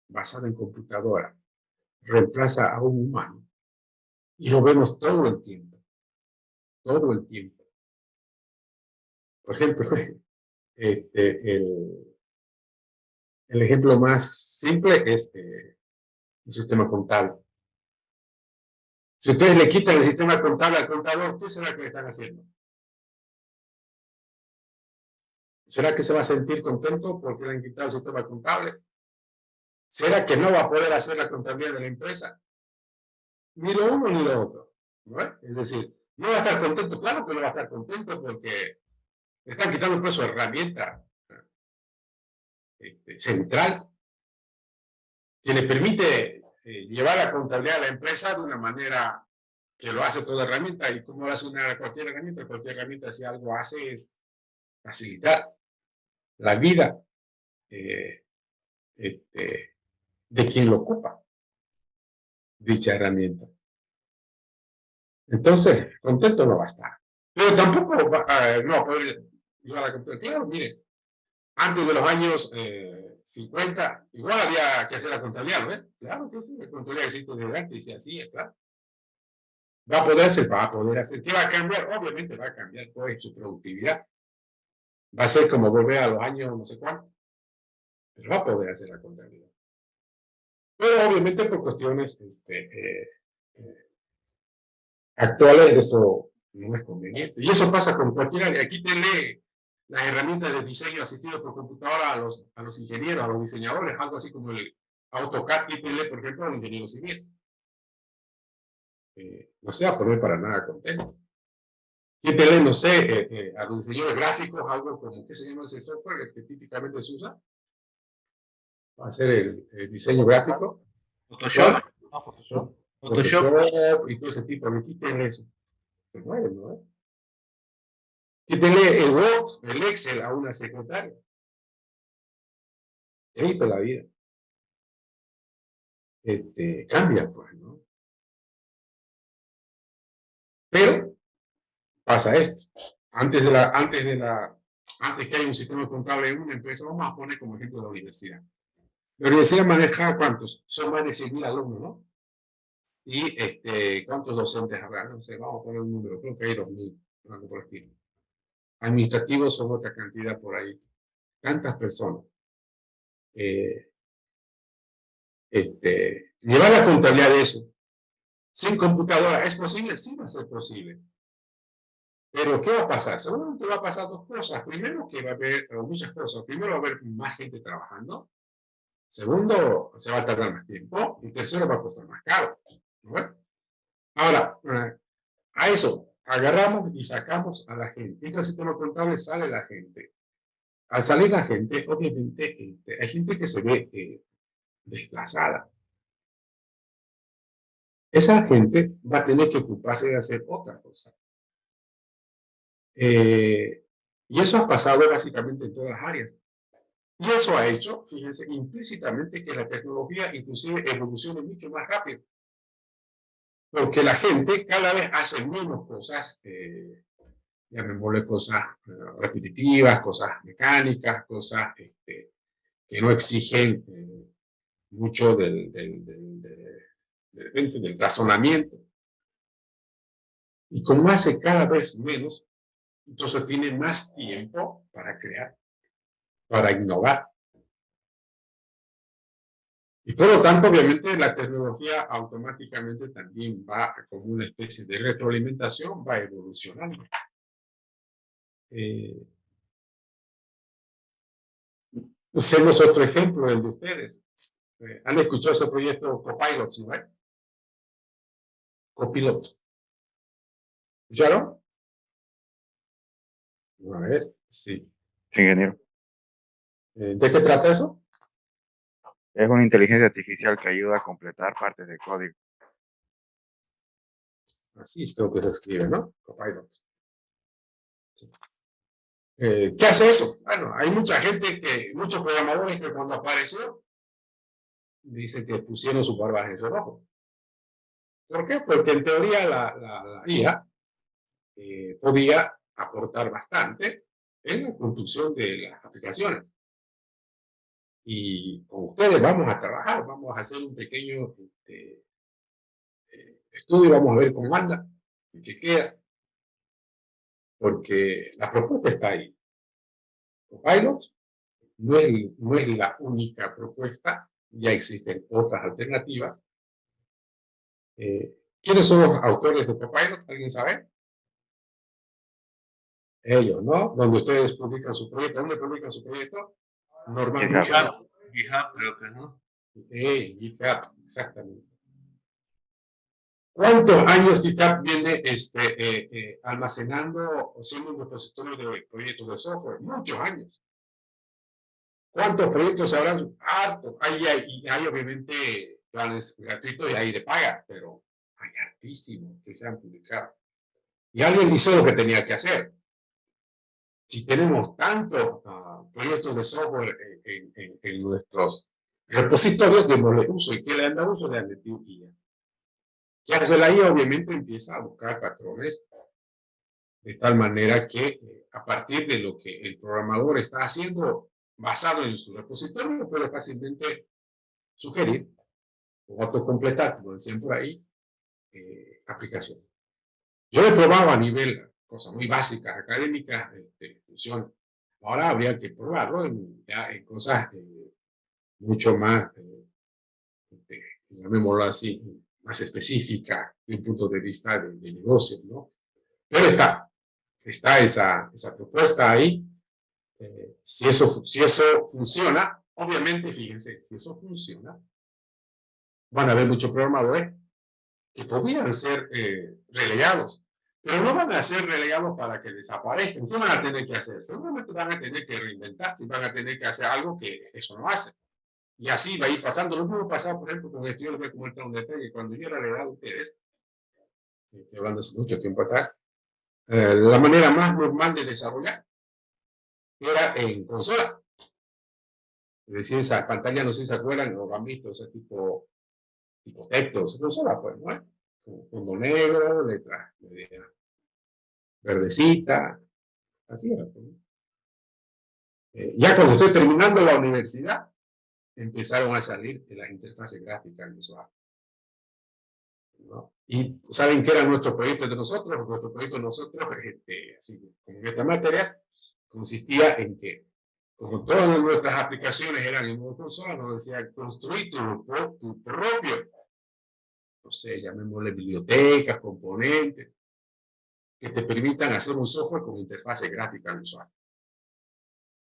basada en computadora reemplaza a un humano, y lo vemos todo el tiempo, todo el tiempo. Por ejemplo, el ejemplo más simple es un sistema contable. Si ustedes le quitan el sistema contable al contador, ¿qué será que le están haciendo? ¿Será que se va a sentir contento porque le han quitado el sistema contable? ¿Será que no va a poder hacer la contabilidad de la empresa? Ni lo uno ni lo otro, ¿no? Es decir, no va a estar contento, claro que no va a estar contento porque le están quitando un peso de herramienta central que le permite llevar la contabilidad de la empresa de una manera que lo hace toda herramienta. ¿Y cómo lo hace cualquier herramienta? Cualquier herramienta, si algo hace, es facilitar la vida de quien lo ocupa, dicha herramienta. Entonces, contento no va a estar. Pero tampoco no va a poder llevar la contabilidad. Claro, mire, antes de los años 50, igual había que hacer la contabilidad, ¿no? Claro que sí, la contabilidad existe desde antes y se hacía, claro. Va a poder hacer, va a poder hacer. ¿Qué va a cambiar? Obviamente va a cambiar pues su productividad. Va a ser como volver a los años no sé cuánto, pero va a poder hacer la contabilidad. Pero obviamente por cuestiones actuales eso no es conveniente. Y eso pasa con cualquier área. Aquí te lee las herramientas de diseño asistido por computadora a los ingenieros, a los diseñadores, algo así como el AutoCAD, que te lee, por ejemplo, al ingeniero civil. No se va a poner para nada contento. ¿Quién te lee, no sé, a los diseñadores gráficos, algo como, ¿qué se llama ese software que típicamente se usa para hacer el diseño gráfico? Photoshop. Photoshop. Photoshop. Photoshop y todo ese tipo de quiten eso. Se mueven, ¿no? Quítenle el Word, el Excel a una secretaria. He visto la vida. Cambia, pues, ¿no? Pero pasa esto. Antes que haya un sistema contable en una empresa, vamos a poner como ejemplo la universidad. La universidad maneja ¿cuántos? Son más de 100.000 alumnos, ¿no? Y ¿cuántos docentes habrá? No sé, vamos a poner un número, creo que hay 2.000, algo por el estilo. Administrativos son otra cantidad por ahí. Tantas personas. Llevar la contabilidad de eso sin computadora, ¿es posible? Sí va a ser posible. Pero ¿qué va a pasar? Seguramente va a pasar dos cosas. Primero, que va a haber muchas cosas. Primero, va a haber más gente trabajando. Segundo, se va a tardar más tiempo. Y tercero, va a costar más caro. ¿No? Ahora, a eso, agarramos y sacamos a la gente. En el sistema contable sale la gente. Al salir la gente, obviamente, hay gente que se ve desplazada. Esa gente va a tener que ocuparse de hacer otra cosa. Y eso ha pasado básicamente en todas las áreas. Y eso ha hecho, fíjense, implícitamente que la tecnología inclusive evolucione mucho más rápido. Porque la gente cada vez hace menos cosas, llamémosle cosas repetitivas, cosas mecánicas, cosas que no exigen mucho de repente del razonamiento. Y como hace cada vez menos, entonces tiene más tiempo para crear, para innovar. Y por lo tanto, obviamente, la tecnología automáticamente también va como una especie de retroalimentación, va evolucionando. Usemos otro ejemplo, el de ustedes. ¿Han escuchado ese proyecto Copilot, ¿no? Copiloto. ¿Escucharon? A ver, sí. Ingeniero. ¿De qué trata eso? Es una inteligencia artificial que ayuda a completar partes del código. Así es, creo que se escribe, ¿no? Copilot. ¿Qué hace eso? Bueno, hay mucha gente muchos programadores que cuando apareció, dicen que pusieron su barba en rojo. ¿Por qué? Porque en teoría la IA podía aportar bastante en la construcción de las aplicaciones. Y con ustedes vamos a trabajar, vamos a hacer un pequeño estudio, vamos a ver cómo anda, y qué queda. Porque la propuesta está ahí. Copilot no es la única propuesta, ya existen otras alternativas. ¿Quiénes son los autores de Copilot? ¿Alguien sabe? Ellos, ¿no? Donde ustedes publican su proyecto. ¿Dónde publican su proyecto? Normalmente. GitHub, creo que no. GitHub, exactamente. ¿Cuántos años GitHub viene almacenando o siendo un repositorio de proyectos de software? Muchos años. ¿Cuántos proyectos habrán? Harto. Hay obviamente planes gratuitos y hay de paga, pero hay hartísimos que se han publicado. Y alguien hizo lo que tenía que hacer. Si tenemos tantos proyectos de software en nuestros repositorios, démosle uso. ¿Y qué le han dado uso? Le han metido IA. ¿Qué hace la IA? Obviamente empieza a buscar patrones de tal manera que a partir de lo que el programador está haciendo basado en su repositorio, puede fácilmente sugerir o autocompletar, como decían por ahí, aplicaciones. Yo lo he probado a nivel, cosas muy básicas, académicas, funciona. Ahora habría que probarlo en cosas mucho más, llamémoslo así, más específicas de un punto de vista de negocio, ¿no? Pero está esa propuesta ahí. Si eso funciona, obviamente, fíjense, si eso funciona, van a haber muchos programadores que podrían ser relegados, pero no van a ser relegados para que desaparezcan. ¿Qué van a tener que hacer? Seguramente van a tener que reinventarse, van a tener que hacer algo que eso no hace. Y así va a ir pasando. Lo mismo pasado, por ejemplo, con esto. Yo les voy a comentar un detalle. Cuando yo era la edad de ustedes, estoy hablando hace mucho tiempo atrás, la manera más normal de desarrollar era en consola. Es decir, esa pantalla, no sé si se acuerdan o han visto ese tipo textos, consola, pues, ¿no? con fondo negro, letra verdecita, así era. ¿No? Ya cuando estoy terminando la universidad, empezaron a salir de las interfaces gráficas al usuario. ¿No? Y saben qué era nuestro proyecto de nosotros. Nuestro proyecto de nosotros, así como en estas materias, consistía en que, como todas nuestras aplicaciones eran en modo consola, nos decía construir tu propio, no sé, llamémosle bibliotecas, componentes, que te permitan hacer un software con interfase gráfica al usuario.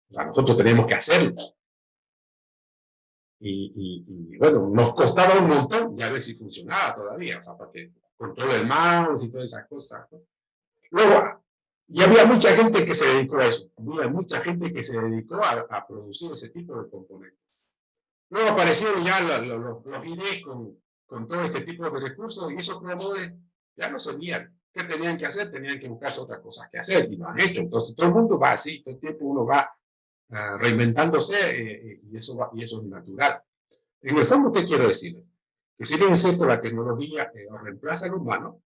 O sea, nosotros teníamos que hacerlo. Y bueno, nos costaba un montón ya ver si funcionaba todavía, o sea, para que controle el mouse y todas esas cosas, ¿no? Luego, y había mucha gente que se dedicó a eso, había mucha gente que se dedicó a producir ese tipo de componentes. Luego aparecieron ya los IDEs con todo este tipo de recursos y esos programadores ya no sabían qué tenían que hacer, tenían que buscarse otras cosas que hacer y lo han hecho. Entonces todo el mundo va así, todo el tiempo uno va reinventándose y eso es natural. En el fondo, ¿qué quiero decirles? Que si bien es cierto, la tecnología reemplaza al humano,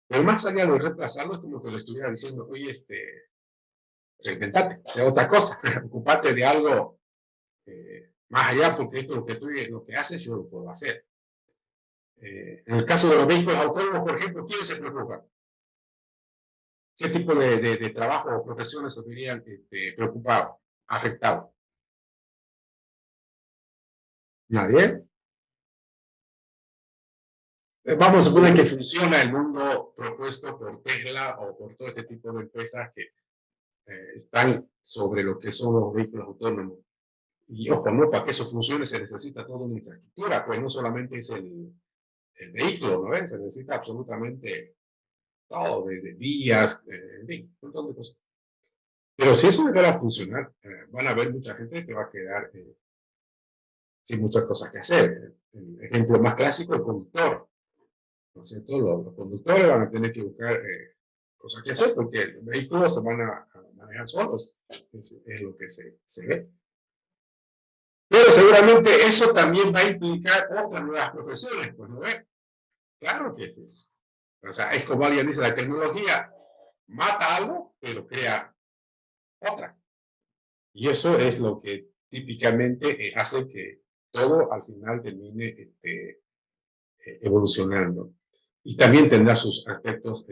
pero más allá de reemplazarlo, es como que le estuviera diciendo, oye, reinventate, sea otra cosa, ocupate de algo más allá, porque esto lo que haces, yo lo puedo hacer. En el caso de los vehículos autónomos, por ejemplo, ¿quiénes se preocupan? ¿Qué tipo de trabajo o profesiones se verían preocupados, afectados? ¿Nadie? Vamos a suponer que funciona el mundo propuesto por Tesla o por todo este tipo de empresas que están sobre lo que son los vehículos autónomos. Y ojo, no, para que eso funcione se necesita toda una infraestructura, pues no solamente es el vehículo, ¿no? Se necesita absolutamente todo, de vías, en fin, un montón de cosas. Pero si eso llegara a funcionar, van a haber mucha gente que va a quedar sin muchas cosas que hacer. El ejemplo más clásico, el conductor. ¿No es cierto? Los conductores van a tener que buscar cosas que hacer porque los vehículos se van a manejar solos. Es lo que se ve. Pero seguramente eso también va a implicar otras nuevas profesiones, pues, ¿no ves? Claro que sí. O sea, es como alguien dice, la tecnología mata algo, pero crea otras. Y eso es lo que típicamente hace que todo al final termine evolucionando. Y también tendrá sus aspectos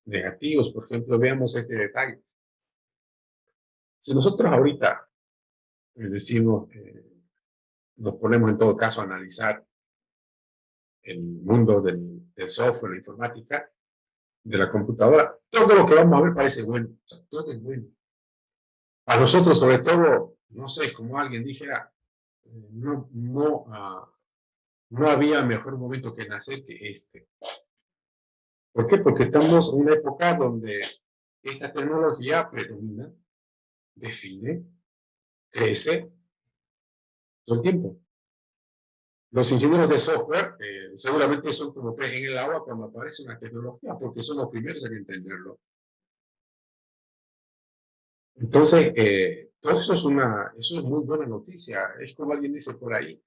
negativos. Por ejemplo, veamos este detalle. Si nosotros ahorita decimos, nos ponemos en todo caso a analizar el mundo del software, la informática, de la computadora, todo lo que vamos a ver parece bueno. O sea, todo es bueno. A nosotros, sobre todo, no sé, como alguien dijera, no había mejor momento que nacer que este. ¿Por qué? Porque estamos en una época donde esta tecnología predomina, define, crece todo el tiempo. Los ingenieros de software seguramente son como pez en el agua cuando aparece una tecnología, porque son los primeros en entenderlo. Entonces, todo eso es muy buena noticia. Es como alguien dice por ahí.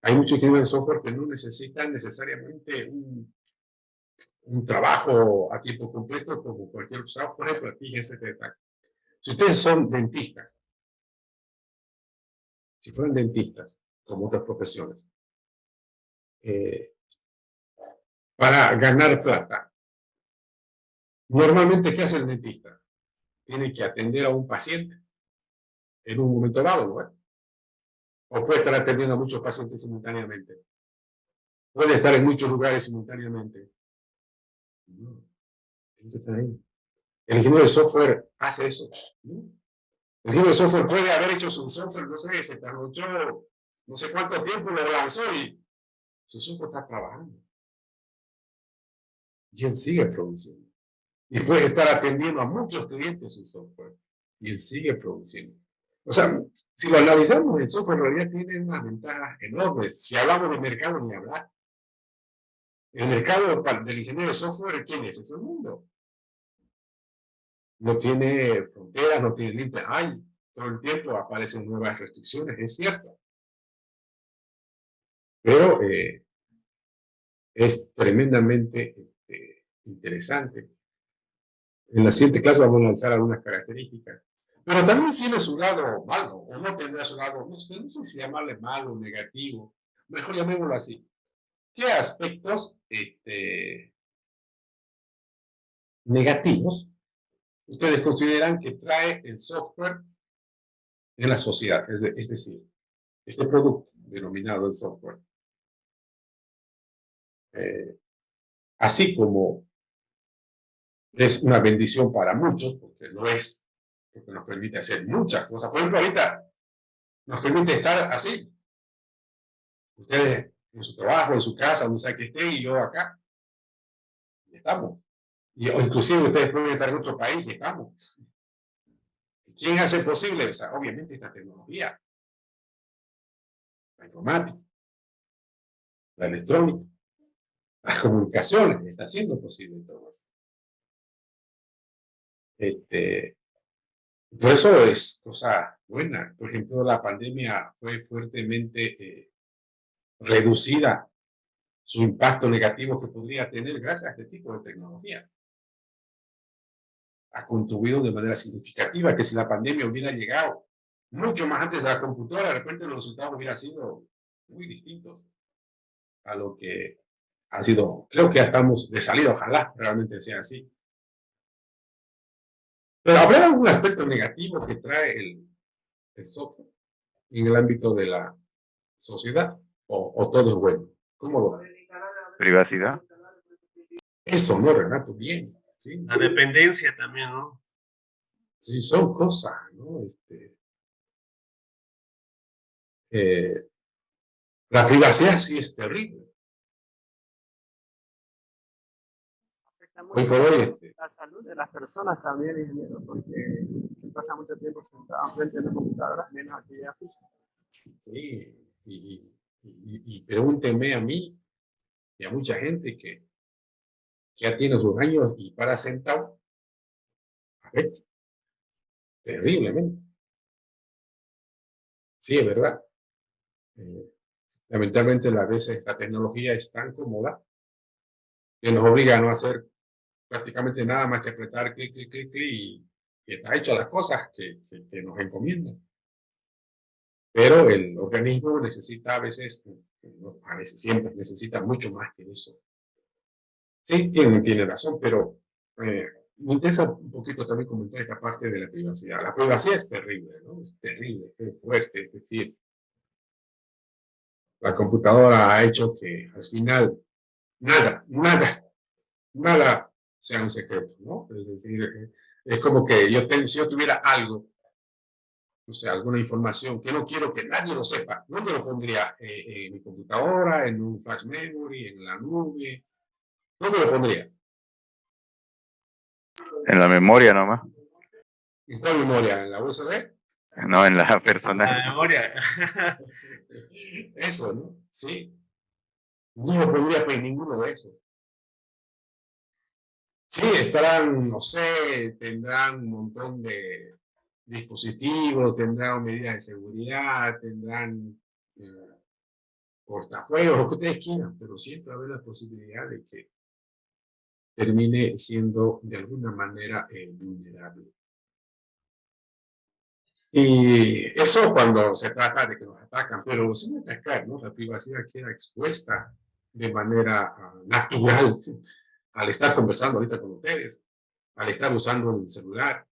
Hay muchos ingenieros de software que no necesitan necesariamente un trabajo a tiempo completo como cualquier otro trabajo. Por ejemplo, fíjense este detalle. Si ustedes son dentistas, si fueran dentistas, como otras profesiones, para ganar plata, normalmente, ¿qué hace el dentista? Tiene que atender a un paciente en un momento dado, ¿no? O puede estar atendiendo a muchos pacientes simultáneamente. Puede estar en muchos lugares simultáneamente. No. Está ahí. El ingeniero de software hace eso. ¿No? El ingeniero de software puede haber hecho su software, no sé, se tardó no sé cuánto tiempo, lo lanzó y su software está trabajando. Y él sigue produciendo. Y puede estar atendiendo a muchos clientes en software. Y él sigue produciendo. O sea, si lo analizamos, el software en realidad tiene unas ventajas enormes. Si hablamos de mercado, ni hablar. El mercado del ingeniero de software, ¿quién es? Es el mundo. No tiene fronteras, no tiene límites. Ay, todo el tiempo aparecen nuevas restricciones, es cierto. Pero es tremendamente interesante. En la siguiente clase vamos a lanzar algunas características. Pero también tiene su lado malo, o no tendrá su lado, no sé si llamarle malo o negativo, mejor llamémoslo así. ¿Qué aspectos negativos ustedes consideran que trae el software en la sociedad? Es decir, este producto denominado el software. Así como es una bendición para muchos, porque lo es, porque nos permite hacer muchas cosas. Por ejemplo, ahorita nos permite estar así. Ustedes en su trabajo, en su casa, donde sea que estén, y yo acá. Y estamos. O inclusive ustedes pueden estar en otro país y estamos. ¿Quién hace posible? O sea, obviamente esta tecnología. La informática, la electrónica, las comunicaciones, está haciendo posible todo esto. Por eso es cosa buena. Por ejemplo, la pandemia fue fuertemente reducida su impacto negativo que podría tener gracias a este tipo de tecnología. Ha contribuido de manera significativa que si la pandemia hubiera llegado mucho más antes de la computadora, de repente los resultados hubieran sido muy distintos a lo que ha sido. Creo que ya estamos de salida, ojalá realmente sea así. Pero ¿habrá algún aspecto negativo que trae el software en el ámbito de la sociedad? ¿O todo es bueno? ¿Cómo lo ven? Privacidad. Eso, ¿no, Renato? Bien. ¿Sí? La dependencia también, ¿no? Sí, son cosas, ¿no? La privacidad sí es terrible. Afecta Hoy mucho por hoy, la salud de las personas también, ingeniero, porque se pasa mucho tiempo sentado frente a la computadora, menos actividad física. sí, y pregúntenme a mí y a mucha gente que ya tiene sus años y para sentado, afecta terriblemente. Sí, es verdad. Lamentablemente, a veces esta tecnología es tan cómoda que nos obliga a no hacer prácticamente nada más que apretar clic, clic, clic, clic y está hecho las cosas que nos encomiendan. Pero el organismo necesita a veces siempre necesita mucho más que eso. Sí, tiene razón, pero me interesa un poquito también comentar esta parte de la privacidad. La privacidad es terrible, ¿no? Es terrible, es fuerte. Es decir, la computadora ha hecho que al final nada sea un secreto, ¿no? Es decir, es como que si yo tuviera algo, o sea, alguna información que no quiero que nadie lo sepa, ¿dónde lo pondría? En mi computadora, en un flash memory, en la nube, ¿dónde lo pondría? En la memoria nomás, ¿En cuál memoria? ¿En la USB? no en la personal. La memoria. Eso, ¿no? Sí. No lo pondría en ninguno de esos. Sí, estarán, no sé, tendrán un montón de dispositivos, tendrán medidas de seguridad, tendrán portafuegos, lo que ustedes quieran, pero siempre va a haber la posibilidad de que termine siendo de alguna manera vulnerable. Y eso cuando se trata de que nos atacan, pero sin atacar, ¿no? La privacidad queda expuesta de manera natural al estar conversando ahorita con ustedes, al estar usando el celular,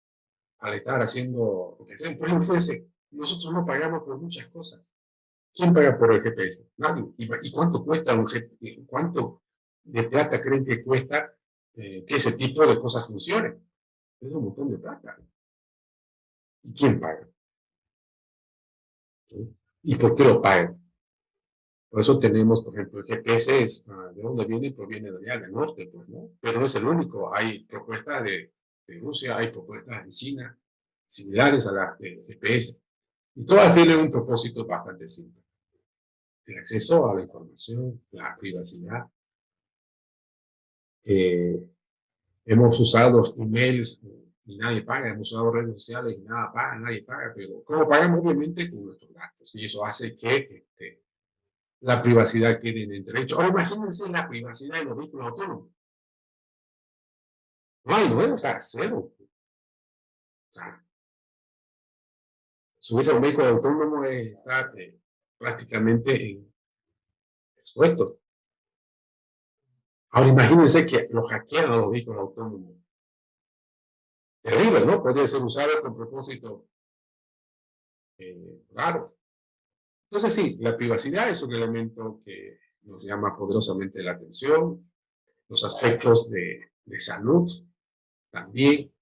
al estar haciendo lo que sea. Por ejemplo, fíjense, nosotros no pagamos por muchas cosas. ¿Quién paga por el GPS? Nadie. ¿Y cuánto cuesta un GPS? ¿Cuánto de plata creen que cuesta que ese tipo de cosas funcionen? Es un montón de plata. ¿Y quién paga? ¿Sí? ¿Y por qué lo pagan? Por eso tenemos, por ejemplo, el GPS es, ¿de dónde viene? Proviene de allá, del norte, pues, ¿no? Pero no es el único. Hay propuestas de Rusia, hay propuestas de China, similares a las del GPS. Y todas tienen un propósito bastante simple. El acceso a la información, la privacidad. Hemos usado emails y nadie paga, hemos usado redes sociales y nada paga, nadie paga, pero ¿cómo pagamos? Obviamente con nuestros datos. Y eso hace que la privacidad que tienen derecho. Ahora imagínense la privacidad de los vehículos autónomos. No hay, ¿no? O sea, cero. O sea, subirse a un vehículo autónomo es estar prácticamente expuesto. Ahora imagínense que lo hackean a los vehículos autónomos. Terrible, ¿no? Puede ser usado con propósitos raros. Entonces sí, la privacidad es un elemento que nos llama poderosamente la atención. Los aspectos de salud también.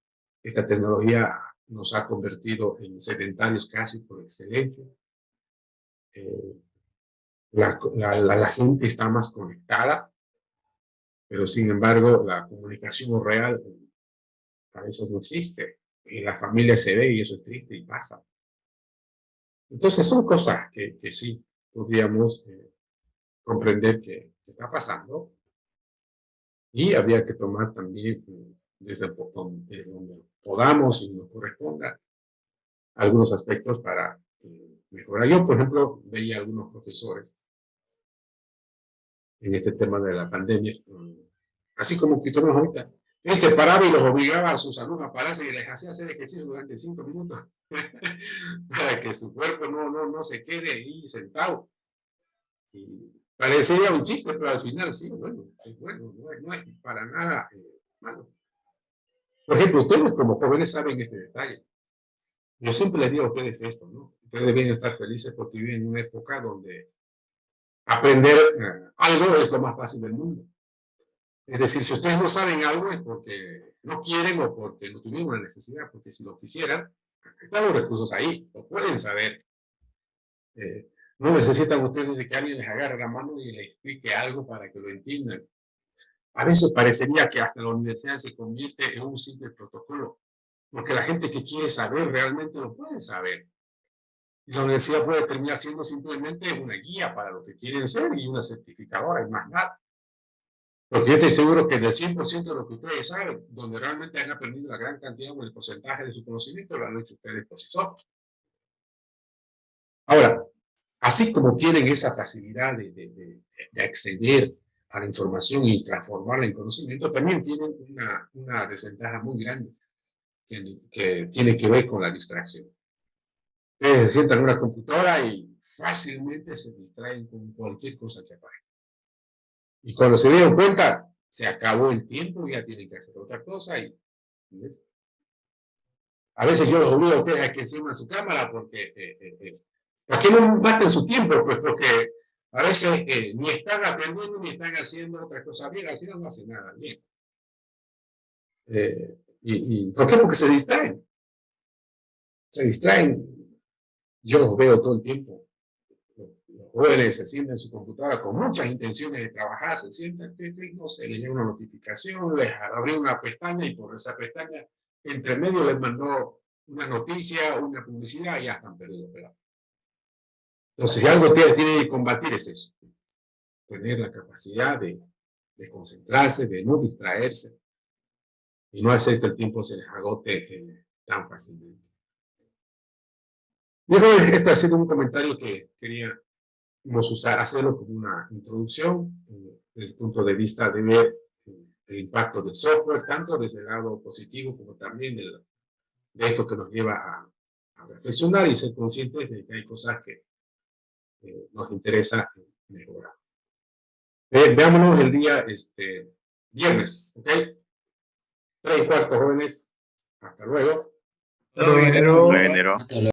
Esta tecnología nos ha convertido en sedentarios casi por excelencia. La gente está más conectada, pero sin embargo la comunicación real a veces no existe. En la familia se ve y eso es triste y pasa. Entonces son cosas que sí podríamos comprender que está pasando y habría que tomar también desde donde podamos y nos corresponda algunos aspectos para mejorar. Yo, por ejemplo, veía a algunos profesores en este tema de la pandemia, así como que estamos ahorita. Él se paraba y los obligaba a sus alumnos a pararse y les hacía hacer ejercicio durante 5 minutos para que su cuerpo no se quede ahí sentado. Y parecía un chiste, pero al final sí, bueno, es bueno, no es para nada malo. Por ejemplo, ustedes como jóvenes saben este detalle. Yo siempre les digo a ustedes esto, ¿no? Ustedes deben estar felices porque viven en una época donde aprender algo es lo más fácil del mundo. Es decir, si ustedes no saben algo es porque no quieren o porque no tuvieron una necesidad, porque si lo quisieran, están los recursos ahí, lo pueden saber. No necesitan ustedes de que alguien les agarre la mano y les explique algo para que lo entiendan. A veces parecería que hasta la universidad se convierte en un simple protocolo, porque la gente que quiere saber realmente lo puede saber. Y la universidad puede terminar siendo simplemente una guía para lo que quieren ser y una certificadora y más nada. Porque yo estoy seguro que del 100% de lo que ustedes saben, donde realmente han aprendido la gran cantidad o el porcentaje de su conocimiento, lo han hecho ustedes por sí solos. Ahora, así como tienen esa facilidad de acceder a la información y transformarla en conocimiento, también tienen una desventaja muy grande que tiene que ver con la distracción. Ustedes se sientan en una computadora y fácilmente se distraen con cualquier cosa que aparezca. Y cuando se dieron cuenta, se acabó el tiempo y ya tienen que hacer otra cosa. ¿Ves? A veces yo los obligo a ustedes a que enciendan su cámara porque no maten su tiempo, pues porque a veces ni están aprendiendo ni están haciendo otra cosa bien, al final no hacen nada bien. ¿Por qué? Porque se distraen. Se distraen. Yo los veo todo el tiempo. Los jóvenes se sientan en su computadora con muchas intenciones de trabajar, se sientan, no sé, les llega una notificación, les abrió una pestaña y por esa pestaña, entre medio les mandó una noticia, una publicidad y ya están perdidos. Entonces, si algo ustedes tienen que combatir es eso, tener la capacidad de concentrarse, de no distraerse y no hacer que el tiempo se les agote tan fácilmente. Este ha sido un comentario que queríamos hacerlo como una introducción desde el punto de vista de ver el impacto del software, tanto desde el lado positivo como también de esto que nos lleva a reflexionar y ser conscientes de que hay cosas que nos interesa mejorar. Veámonos el día viernes, ¿ok? 3:15, jóvenes. Hasta luego. Todo bien, Género.